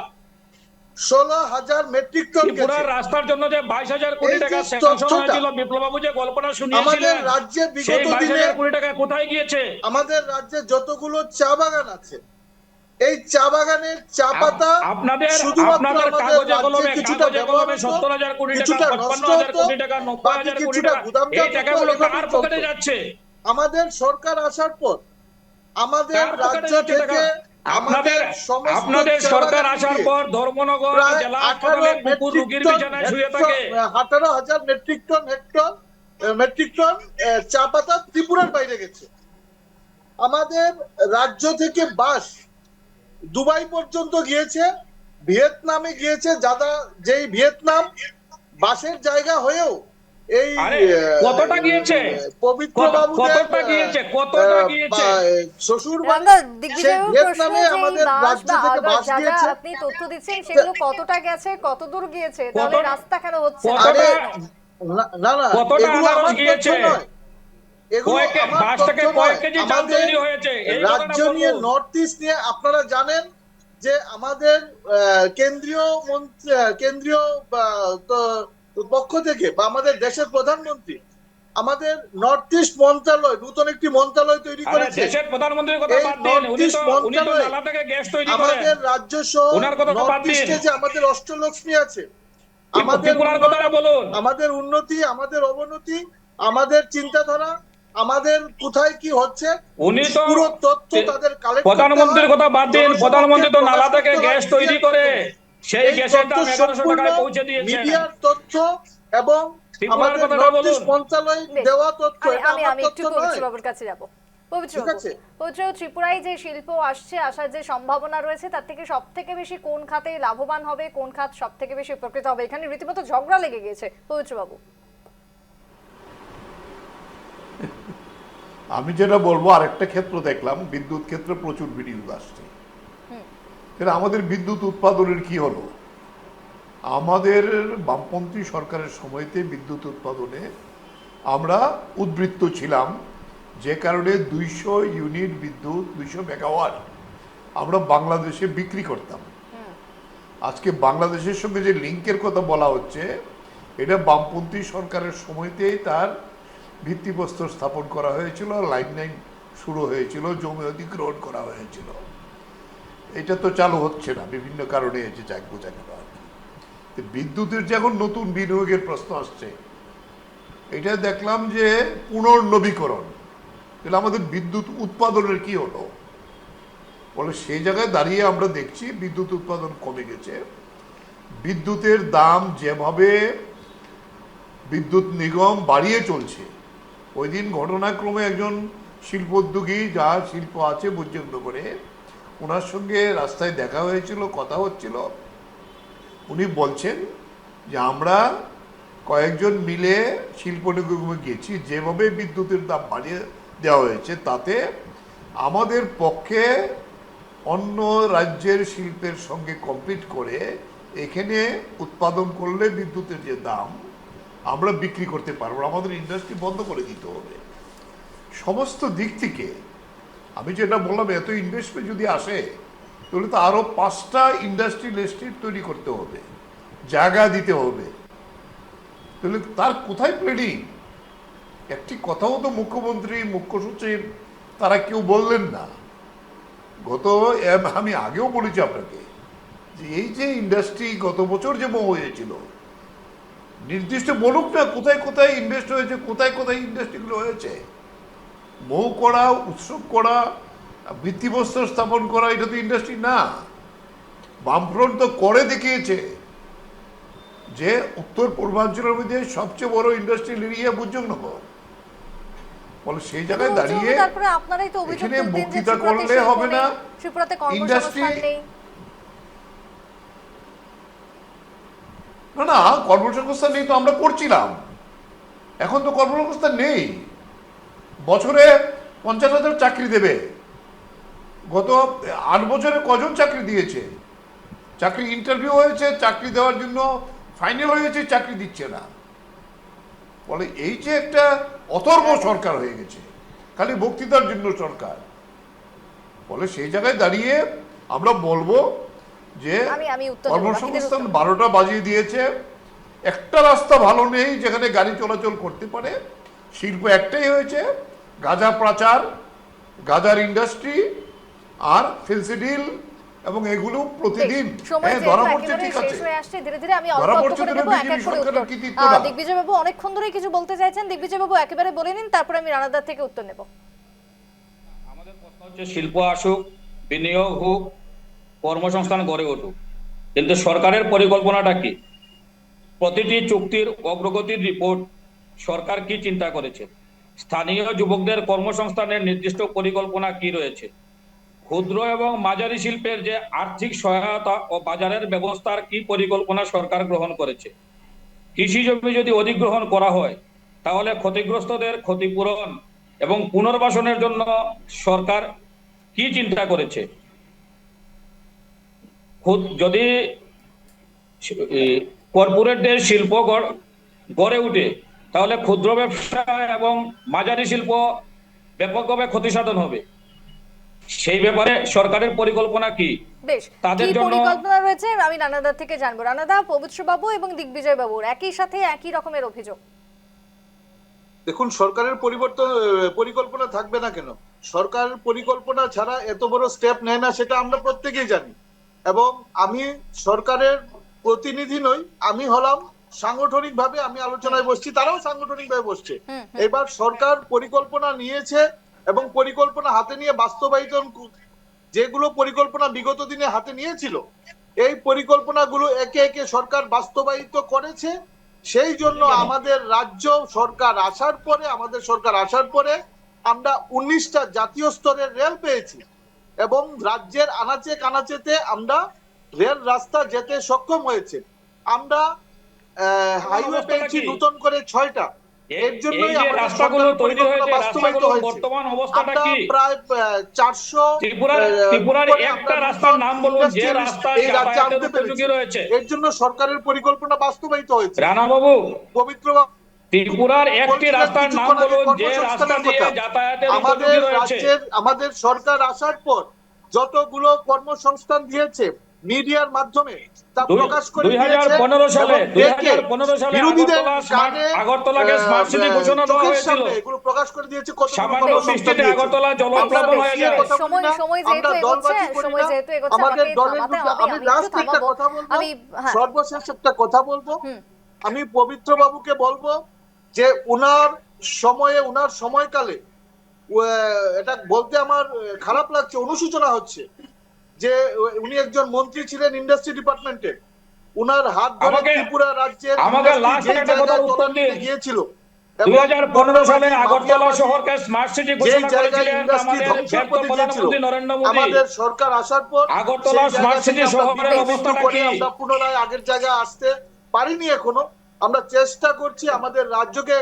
16,000 মেট্রিক টন গেছে। ত্রিপুরার রাস্তার জন্য যে 22,000 কোটি এই যে টাকা স্যাংশন তথ্যটা, হয়েছিল, বিপ্লব বাবু যে গল্পটা আমাদের শুনিয়েছিলেন, রাজ্যে সেই বিগত দিনে 22,000 কোটি টাকা কোথায় গিয়েছে? আমাদের রাজ্যে যতগুলো চা বাগান আছে, এই চা বাগানের চা পাতা আপনাদের শুধুমাত্র আমাদের কাগজে কলমে রাজ্যে কিছুটা ব্যবহার হতো, 70,000 কোটি টাকা, কিছুটা 55,000 নষ্ট কোটি হতো, টাকা, বাকি 90,000 কোটি কিছুটা টাকা, গুদামজাত এই টাকাগুলো হতো, কার এভাবে পকেটে চলতো। যাচ্ছে? আমাদের সরকার আসার পর আমাদের কার পকেটে রাজ্য যাচ্ছে টাকা? থেকে আমাদের আপনাদের চা সরকার বাগান আসার মিলিয়ে পর ধর্মনগর প্রায় জেলা 18 হাসপাতালে কুকুর মেট্রিক রোগীর টন বিছানায় শুয়ে থাকে। 18,000 মেট্রিক টন চা পাতা ত্রিপুরার বাইরে গেছে। আমাদের রাজ্য থেকে বাস দুবাই পর্যন্ত গিয়েছে, ভিয়েতনামে গিয়েছে, যেই ভিয়েতনাম বাসের জায়গা হয়েও এই কতটা গিয়েছে? পবিত্র বাবুদের কতটা গিয়েছে? কতটা গিয়েছে? শ্বশুর রানাদা, দিগ্বিজয় বাবুর প্রশ্ন ভিয়েতনামে যে এই আমাদের বাস রাজ্য বা থেকে আলবাস বাস যা যা গিয়েছে। আপনি তথ্য দিচ্ছেন সেগুলো কতটা গেছে, কত দূর গিয়েছে, তাহলে কতটা- রাস্তা কেন হচ্ছে না? আরে কতটা- না না, কতটা এগুলো আনারস আমার গিয়েছে? তথ্য নয়, এগুলো আমার বাস থেকে তথ্য কয়েক নয়। কেজি চাল আমাদের তৈরি হয়েছে, এই কথাটা রাজ্য নিয়ে, বলুন। নর্থ ইস্ট নিয়ে আপনারা জানেন যে আমাদের কেন্দ্রীয় পক্ষ থেকে বা আমাদের দেশের প্রধানমন্ত্রী আমাদের নর্থ ইস্ট মন্ত্রণালয় নতুন একটি মন্ত্রণালয় তৈরি আরে করেছে। দেশের প্রধানমন্ত্রীর কথা এই বাদ দিন, নর্থ উনি ইস্ট তো মন্ত্রণালয়ে নালা থেকে গ্যাস তৈরি করেন। আমাদের রাজ্য সহ ওনার কথা বাদ নর্থ দিন। ইস্টে যে আমাদের অষ্টলক্ষ্মী আছে, আমাদের ত্রিপুরার কথাটা বলুন। আমাদের উন্নতি, আমাদের অবনতি, আমাদের চিন্তাধারা, আমাদের কোথায় কি হচ্ছে, উনি তো পুরো তথ্য তাদের কালেক্ট প্রধানমন্ত্রীর কথা বাদ দিন, প্রধানমন্ত্রী তো নালা থেকে গ্যাস তৈরি করে সেই গ্যাসের দাম 1100 টাকায় পৌঁছে দিয়েছে। মিডিয়ার তথ্য এবং ত্রিপুরার আমাদের কথাটা নর্থ বলুন। ইস্ট মন্ত্রণালয় দেওয়া তথ্য, এটা আমি আমার আমি একটু তথ্য পবিত্র নয়। বাবুর কাছে যাব। পবিত্র ঠিক বাবু, আছে। পবিত্র, ত্রিপুরায় যে শিল্প আসার যে সম্ভাবনা রয়েছে তার থেকে সব থেকে বেশি কোন খাতে লাভবান হবে, কোন খাত সব থেকে বেশি উপকৃত হবে? এখানে রীতিমতো ঝগড়া লেগে গিয়েছে পবিত্র বাবু। আমি যেটা বলবো, আরেকটা ক্ষেত্র দেখলাম, বিদ্যুৎ ক্ষেত্রে প্রচুর বিনিয়োগ আসছে। কিন্তু আমাদের বিদ্যুৎ উৎপাদনের কি হলো? আমাদের বামপন্থী সরকারের সময়তে বিদ্যুৎ উৎপাদনে আমরা উদ্বৃত্ত ছিলাম, যে কারণে 200 ইউনিট বিদ্যুৎ, 200 মেগাওয়াট আমরা বাংলাদেশে বিক্রি করতাম। আজকে বাংলাদেশের সঙ্গে যে লিঙ্কের কথা বলা হচ্ছে, এটা বামপন্থী সরকারের সময়তেই তার ভিত্তিপ্রস্তর স্থাপন করা হয়েছিল, লাইন শুরু হয়েছিল, জমি অধিগ্রহণ করা হয়েছিল। এটা তো চালু হচ্ছে না, বিভিন্ন কারণে যে যাক বোঝা গেল আর কি। তো বিদ্যুতের যখন নতুন বিনিয়োগের প্রশ্ন আসছে, এটা দেখলাম যে পুনর্নবীকরণ, তাহলে আমাদের বিদ্যুৎ উৎপাদনের কি হলো? বলে সেই জায়গায় দাঁড়িয়ে আমরা দেখছি বিদ্যুৎ উৎপাদন কমে গেছে। বিদ্যুতের দাম যেভাবে বিদ্যুৎ নিগম বাড়িয়ে চলছে, ওই দিন ঘটনাক্রমে একজন শিল্পোদ্যোগী, যার শিল্প আছে বুজ্জনগরে, ওনার সঙ্গে রাস্তায় দেখা হয়েছিল, কথা হচ্ছিল। উনি বলছেন যে আমরা কয়েকজন মিলে শিল্প নিগমে গেছি, যেভাবে বিদ্যুতের দাম বাড়িয়ে দেওয়া হয়েছে তাতে আমাদের পক্ষে অন্য রাজ্যের শিল্পের সঙ্গে কম্পিট করে এখানে উৎপাদন করলে বিদ্যুতের যে দাম আমরা বিক্রি করতে পারবো, আমাদের ইন্ডাস্ট্রি বন্ধ করে দিতে হবে। সমস্ত দিক থেকে আমি যেটা বললাম, এত ইনভেস্টমেন্ট যদি আসে তাহলে তো আরও 5টা ইন্ডাস্ট্রিয়াল এস্টেট তৈরি করতে হবে, জায়গা দিতে হবে। তাহলে তার কোথায় প্ল্যানিং? একটি কথাও তো মুখ্যমন্ত্রী, মুখ্য সচিব তারা কেউ বললেন না। আমি আগেও বলেছি আপনাকে যে এই যে ইন্ডাস্ট্রি গত বছর যে মৌ হয়েছিল, নির্দিষ্ট বলুক না কোথায় কোথায় ইনভেস্ট হয়েছে, কোথায় কোথায় ইন্ডাস্ট্রিগুলো হয়েছে। মৌ করা, উৎসব করা, ভিত্তিপ্রস্তর স্থাপন করা, এটা তো ইন্ডাস্ট্রি না। বামফ্রন্ট তো করে দেখিয়েছে যে উত্তর পূর্বাঞ্চলের মধ্যে সবচেয়ে বড় ইন্ডাস্ট্রিয়াল এরিয়া বুজ্জনগর। বলে সেই জায়গায় দাঁড়িয়ে তারপরে আপনারাই তো অভিযোগ এখানে তুলতেন যে বক্তৃতা ত্রিপুরাতে করলে শিল্প হবে না, নেই, ত্রিপুরাতে কর্মসংস্থান ইন্ডাস্ট্রি নেই। না না, কর্মসংস্থান নেই তো আমরা করছিলাম, এখন তো কর্মসংস্থান নেই। বছরে 50,000 চাকরি দেবে, গত 8 বছরে কজন চাকরি দিয়েছে? চাকরি ইন্টারভিউ হয়েছে, চাকরি দেওয়ার জন্য ফাইনাল হয়েছে, চাকরি দিচ্ছে না। বলে এই যে একটা অথর্ব সরকার হয়ে গেছে, খালি বক্তৃতার জন্য সরকার। বলে সেই জায়গায় দাঁড়িয়ে আমরা বলবো যে আমি উত্তর দেব, কর্মসংস্থান বাকিদের উত্তর। 12টা বাজিয়ে দিয়েছে, একটা রাস্তা ভালো নেই যেখানে গাড়ি চলাচল করতে পারে। শিল্প একটাই হয়েছে, গাঁজা পাচার, গাঁজার ইন্ডাস্ট্রি আর ফেন্সিডিল, এবং এগুলো প্রতিদিন ধরা পড়ছে। ঠিক আছে, ধীরে ধীরে আমি ধরা অল্প পড়ছে করে তো দেব, এক এক বিজেপি করে সরকারের উত্তর। কৃতিত্ব না। দিগ্বিজয় বাবু অনেকক্ষণ ধরে কিছু বলতে চাইছেন, দিগ্বিজয় বাবু একেবারে বলে নিন, তারপরে আমি রানাদার থেকে উত্তর নেব। আমাদের প্রশ্ন হচ্ছে শিল্প আসুক, বিনিয়োগ হোক, কর্মসংস্থান গড়ে উঠুক, কিন্তু সরকারের পরিকল্পনাটা কি? প্রতিটি চুক্তির অগ্রগতির রিপোর্ট সরকার কি চিন্তা করেছে? স্থানীয় যুবকদের কর্মসংস্থানের নির্দিষ্ট পরিকল্পনা কি রয়েছে? ক্ষুদ্র এবং মাঝারি শিল্পের যে আর্থিক সহায়তা ও বাজারের ব্যবস্থার কি পরিকল্পনা সরকার গ্রহণ করেছে? কৃষি জমি যদি অধিগ্রহণ করা হয় তাহলে ক্ষতিগ্রস্তদের ক্ষতিপূরণ এবং পুনর্বাসনের জন্য সরকার কি চিন্তা করেছে? যদি কর্পোরেটদের শিল্প গড়ে উঠে তাহলে ক্ষুদ্র ব্যবসা এবং মাঝারি শিল্প ব্যাপকভাবে ক্ষতিসাধন হবে। সেই ব্যাপারে সরকারের পরিকল্পনা কি? বেশ, তাদের কি জন্য পরিকল্পনা রয়েছে আমি রানাদার থেকে জানবো। রানাদা, পবিত্র বাবু এবং দিগ্বিজয় বাবুর একই সাথে একই রকমের অভিযোগ। দেখুন, সরকারের পরিকল্পনা থাকবে না কেন? সরকারের পরিকল্পনা ছাড়া এত বড় স্টেপ নেয় না, সেটা আমরা প্রত্যেকেই জানি। এবং আমি সরকারের প্রতিনিধি নই, আমি হলাম সাংগঠনিক ভাবে আমি আলোচনায় বসছি, তারাও সাংগঠনিক ভাবে বসছে। এবার সরকার পরিকল্পনা নিয়েছে এবং পরিকল্পনা হাতে নিয়ে বাস্তবায়ন, যেগুলো পরিকল্পনা বিগত দিনে হাতে নিয়েছিল এই পরিকল্পনাগুলো একে একে সরকার বাস্তবায়িত করেছে। সেই জন্য আমাদের সরকার আসার পরে আমরা 19টা জাতীয় স্তরের রেল পেয়েছি এবং রাজ্যের আনাচে কানাচেতে আমরা রেল রাস্তা যেতে সক্ষম হয়েছে। আমরা হাইওয়ে পেয়েছি নতুন করে 6টা। এর জন্যই এই যে আমাদের রাস্তাগুলো সরকারের তৈরি পরিকল্পনা হয়েছে, বাস্তবায়িত রাস্তাগুলোর হয়েছে। বর্তমান অবস্থাটা আমরা কি? প্রায় 400 ত্রিপুরার একটা রাস্তার নাম বলুন যে রাস্তা এই রাজ্যে যাতায়াতের আনতে উপযোগী পেরেছি। রয়েছে। এর জন্য সরকারের পরিকল্পনা বাস্তবায়িত হয়েছে। রানা বাবু, পবিত্র ত্রিপুরার একটি রাস্তার নাম বলুন যে রাস্তা দিয়ে যাতায়াতের উপযোগী রয়েছে। আমাদের সরকার আসার পর যতগুলো কর্মসংস্থান দিয়েছে মিডিয়ার মাধ্যমে তা প্রকাশ করে দিয়েছে। 2015 সালে বিরোধীদের আগরতলাকে স্মার্ট সিটি ঘোষণা দেওয়া হয়েছিল। এগুলো প্রকাশ করে দিয়েছে। কত সামান্য বৃষ্টিতে আগরতলা জলপ্লাবন হয়ে যায়। সময় যেহেতু এগোচ্ছে আমাদের আমাকে দলের থামাতে হবে। আমি আমি লাস্ট একটু একটা থামাবো। কথা বলবো, হ্যাঁ। সর্বশেষ একটা কথা বলবো। আমি পবিত্র বাবুকে বলবো যে উনার সময়কালে এটা বলতে আমার খারাপ লাগছে, অনুশোচনা হচ্ছে যে উনি একজন মন্ত্রী ছিলেন ইন্ডাস্ট্রি ডিপার্টমেন্টে। উনার হাত ধরে ত্রিপুরা রাজ্যের আমাকে লাস্ট একটা কথার উত্তর দিন। গিয়েছিল। 2015 সালে আগরতলা শহরকে স্মার্ট সিটি ঘোষণা করেছিলেন আমাদের প্রধানমন্ত্রী নরেন্দ্র মোদী। আমাদের সরকার আসার পর আগরতলা স্মার্ট সিটি শহরের অবস্থাটা কি? আমরা পুনরায় আগের জায়গায় আসতে পারিনি এখনো। আমরা চেষ্টা করছি আমাদের রাজ্যকে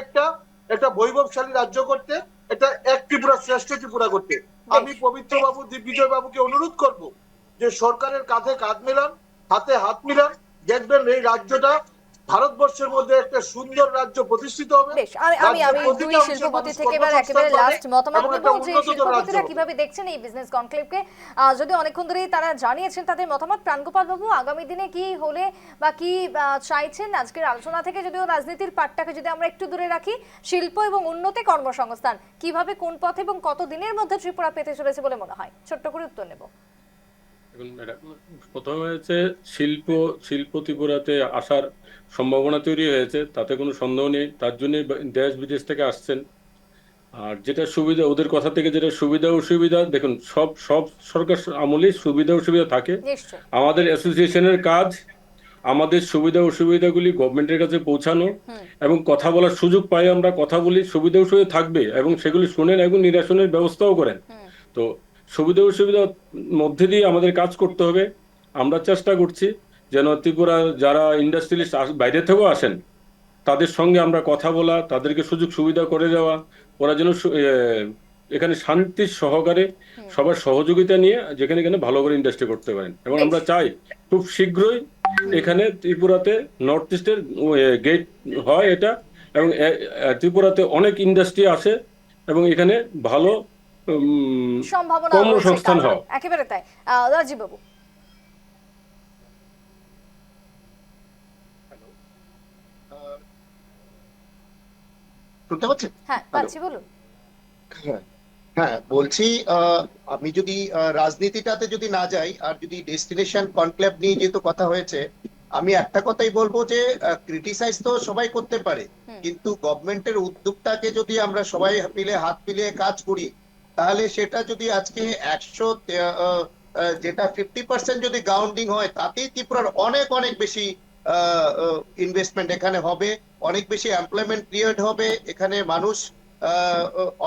একটা বৈভবশালী রাজ্য করতে, এটা এক ত্রিপুরা শ্রেষ্ঠ ত্রিপুরা করতে। আমি পবিত্র বাবু, দিগ্বিজয় বাবুকে অনুরোধ করব যে সরকারের কাঁধে কাঁধ মিলান, হাতে হাত মিলান, দেখবেন এই রাজ্যটা ভারতবর্ষের মধ্যে একটা সুন্দর রাজ্য প্রতিষ্ঠিত হবে। বেশ, আমি দুই শিল্পপতি থেকে এবার একেবারে লাস্ট মতামত নেব যে শিল্পপতিরা কিভাবে দেখছেন এই বিজনেস কনক্লেভকে। যদি অনেকক্ষণ ধরেই তারা জানিয়েছেন তাদের মতামত। প্রাণগোপাল বাবু, আগামী দিনে কি হলে বা কি চাইছেন আজকের আলোচনা থেকে, যদিও রাজনীতির পাটটাকে যদি আমরা একটু দূরে রাখি, শিল্প এবং উন্নতি কর্মসংস্থান কিভাবে, কোন পথে এবং কত দিনের মধ্যে ত্রিপুরা পেতে চলেছে বলে মনে হয়? ছোট্ট করে উত্তর নেব। এখন প্রথমে হচ্ছে শিল্প ত্রিপুরাতে আসার সম্ভাবনা তৈরি হয়েছে, তাতে কোনো সন্দেহ নেই। তার জন্য দেশ বিদেশ থেকে আসছেন। আর যেটা সুবিধা, ওদের কথা থেকে যেটা সুবিধা অসুবিধা, দেখুন সব সরকার আমলেই সুবিধা অসুবিধা থাকে। আমাদের অ্যাসোসিয়েশনের কাজ আমাদের সুবিধা অসুবিধাগুলি গভর্নমেন্টের কাছে পৌঁছানো এবং কথা বলার সুযোগ পাই, আমরা কথা বলি, সুবিধা অসুবিধা থাকবে এবং সেগুলি শুনেন এবং নিরসনের ব্যবস্থাও করেন। তো সুবিধা অসুবিধার মধ্যে দিয়ে আমাদের কাজ করতে হবে। আমরা চেষ্টা করছি যেন ত্রিপুরা যারা ইন্ডাস্ট্রিয়ালিস্ট বাইরে থেকেও আসেন তাদের সঙ্গে আমরা কথা বলা, তাদেরকে সুযোগ সুবিধা করে দেওয়া, ওরা যেন এখানে শান্তির সহকারে সবার সহযোগিতা নিয়ে যেখানে ভালো করে ইন্ডাস্ট্রি করতে পারেন। এবং আমরা চাই খুব শীঘ্রই এখানে ত্রিপুরাতে নর্থ ইস্টের গেট হয় এটা, এবং ত্রিপুরাতে অনেক ইন্ডাস্ট্রি আসে এবং এখানে ভালো সম্ভাবনা কর্মসংস্থান হয়। একেবারে তাই। রাজীব বাবু, শুনতে পাচ্ছেন? হ্যাঁ পাচ্ছি, বলুন। হ্যাঁ, বলছি আমি যদি রাজনীতিটাতে যদি না যাই আর যদি ডেস্টিনেশন কনক্লেভ নিয়ে যেহেতু কথা হয়েছে, আমি একটা কথাই বলবো যে ক্রিটিসাইজ তো সবাই করতে পারে, কিন্তু গভর্নমেন্টের উদ্যোগটাকে যদি আমরা সবাই মিলে হাত মিলিয়ে কাজ করি, তাহলে সেটা যদি আজকে 100 যেটা 50% যদি গ্রাউন্ডিং হয়, তাতেই ত্রিপুরার অনেক অনেক বেশি ইনভেস্টমেন্ট এখানে হবে, অনেক বেশি এমপ্লয়মেন্ট ক্রিয়েট হবে, এখানে মানুষ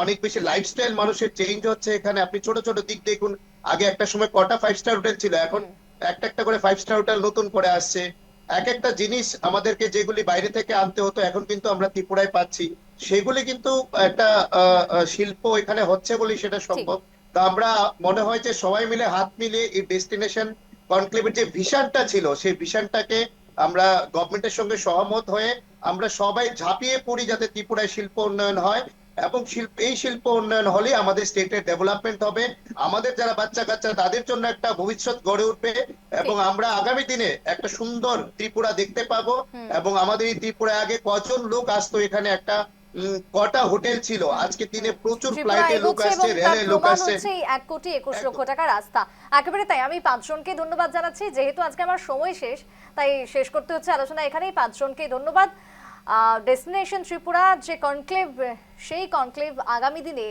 অনেক বেশি লাইফস্টাইল মানুষের চেঞ্জ হচ্ছে। এখানে আপনি ছোট ছোট দিক দেখুন, আগে একটা সময় কটা 5 স্টার হোটেল ছিল, এখন একটা করে 5 স্টার হোটেল নতুন করে আসছে। এক একটা জিনিস আমাদেরকে যেগুলি বাইরে থেকে আনতে হতো এখন কিন্তু আমরা ত্রিপুরায় পাচ্ছি, সেগুলি কিন্তু একটা শিল্প এখানে হচ্ছে বলেই সেটা সম্ভব। তা আমরা মনে হয় যে সবাই মিলে হাত মিলিয়ে এই ডেস্টিনেশন কনক্লেভের যে ভিশনটা ছিল সেই ভিশনটাকে আমরা গভর্নমেন্টের সঙ্গে সহমত হয়ে আমরা সবাই ঝাঁপিয়ে পড়ি যাতে ত্রিপুরায় শিল্প উন্নয়ন হয়। এবং এই শিল্প উন্নয়ন হলে আমাদের স্টেটের ডেভেলপমেন্ট হবে, আমাদের যারা বাচ্চা কাচ্চা তাদের জন্য একটা ভবিষ্যৎ গড়ে উঠবে, এবং আমরা আগামী দিনে একটা সুন্দর ত্রিপুরা দেখতে পাবো। এবং আমাদের এই ত্রিপুরায় আগে কজন লোক আসতো, এখানে একটা কটা হোটেল ছিল, আজকে দিনে প্রচুর ত্রিপুরা ফ্লাইটে লোক এগোচ্ছে আসছে, এবং তার রেলে লোক প্রমাণ আসছে। হচ্ছে এই 1,21,00,000 টাকার রাস্তা। একেবারে তাই, আমি 5 জনকে ধন্যবাদ জানাচ্ছি। যেহেতু আজকে আমার সময় শেষ, তাই শেষ করতে হচ্ছে আলোচনা এখানেই। 5 জনকে ধন্যবাদ। ডেস্টিনেশন ত্রিপুরা যে কনক্লেভ, সেই কনক্লেভ আগামী দিনে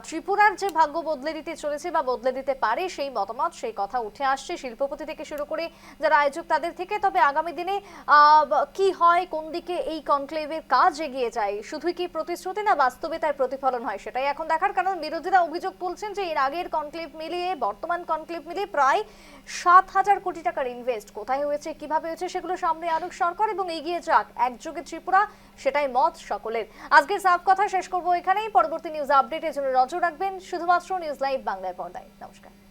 ত্রিপুরার যে ভাগ্য বদলে দিতে চলেছে বা বদলে দিতে পারে, সেই মতামত, সেই কথা উঠে আসছে শিল্পপতি থেকে শুরু করে যারা আয়োজক তাদের থেকে। তবে আগামী দিনে কি হয়, কোন দিকে এই কনক্লেভের কাজ এগিয়ে যায়, শুধুই কি প্রতিশ্রুতি না বাস্তবে তার প্রতিফলন হয়, সেটাই এখন দেখার। কারণ বিরোধীরা অভিযোগ তুলছেন যে এর আগের কনক্লেভ মিলিয়ে বর্তমান কনক্লেভ মিলিয়ে প্রায় 7,000 কোটি টাকার ইনভেস্ট কোথায় হয়েছে, কিভাবে হয়েছে, সেগুলো সামনে আনুক সরকার এবং এগিয়ে যাক একযোগে ত্রিপুরা, সেটাই মত সকলের। আজকের সাফ কথা শেষ করবো এখানেই। পরবর্তী নিউজ আপডেটের জন্য নজর রাখবেন শুধুমাত্র নিউজ লাইভ বাংলার পর্দায়। নমস্কার।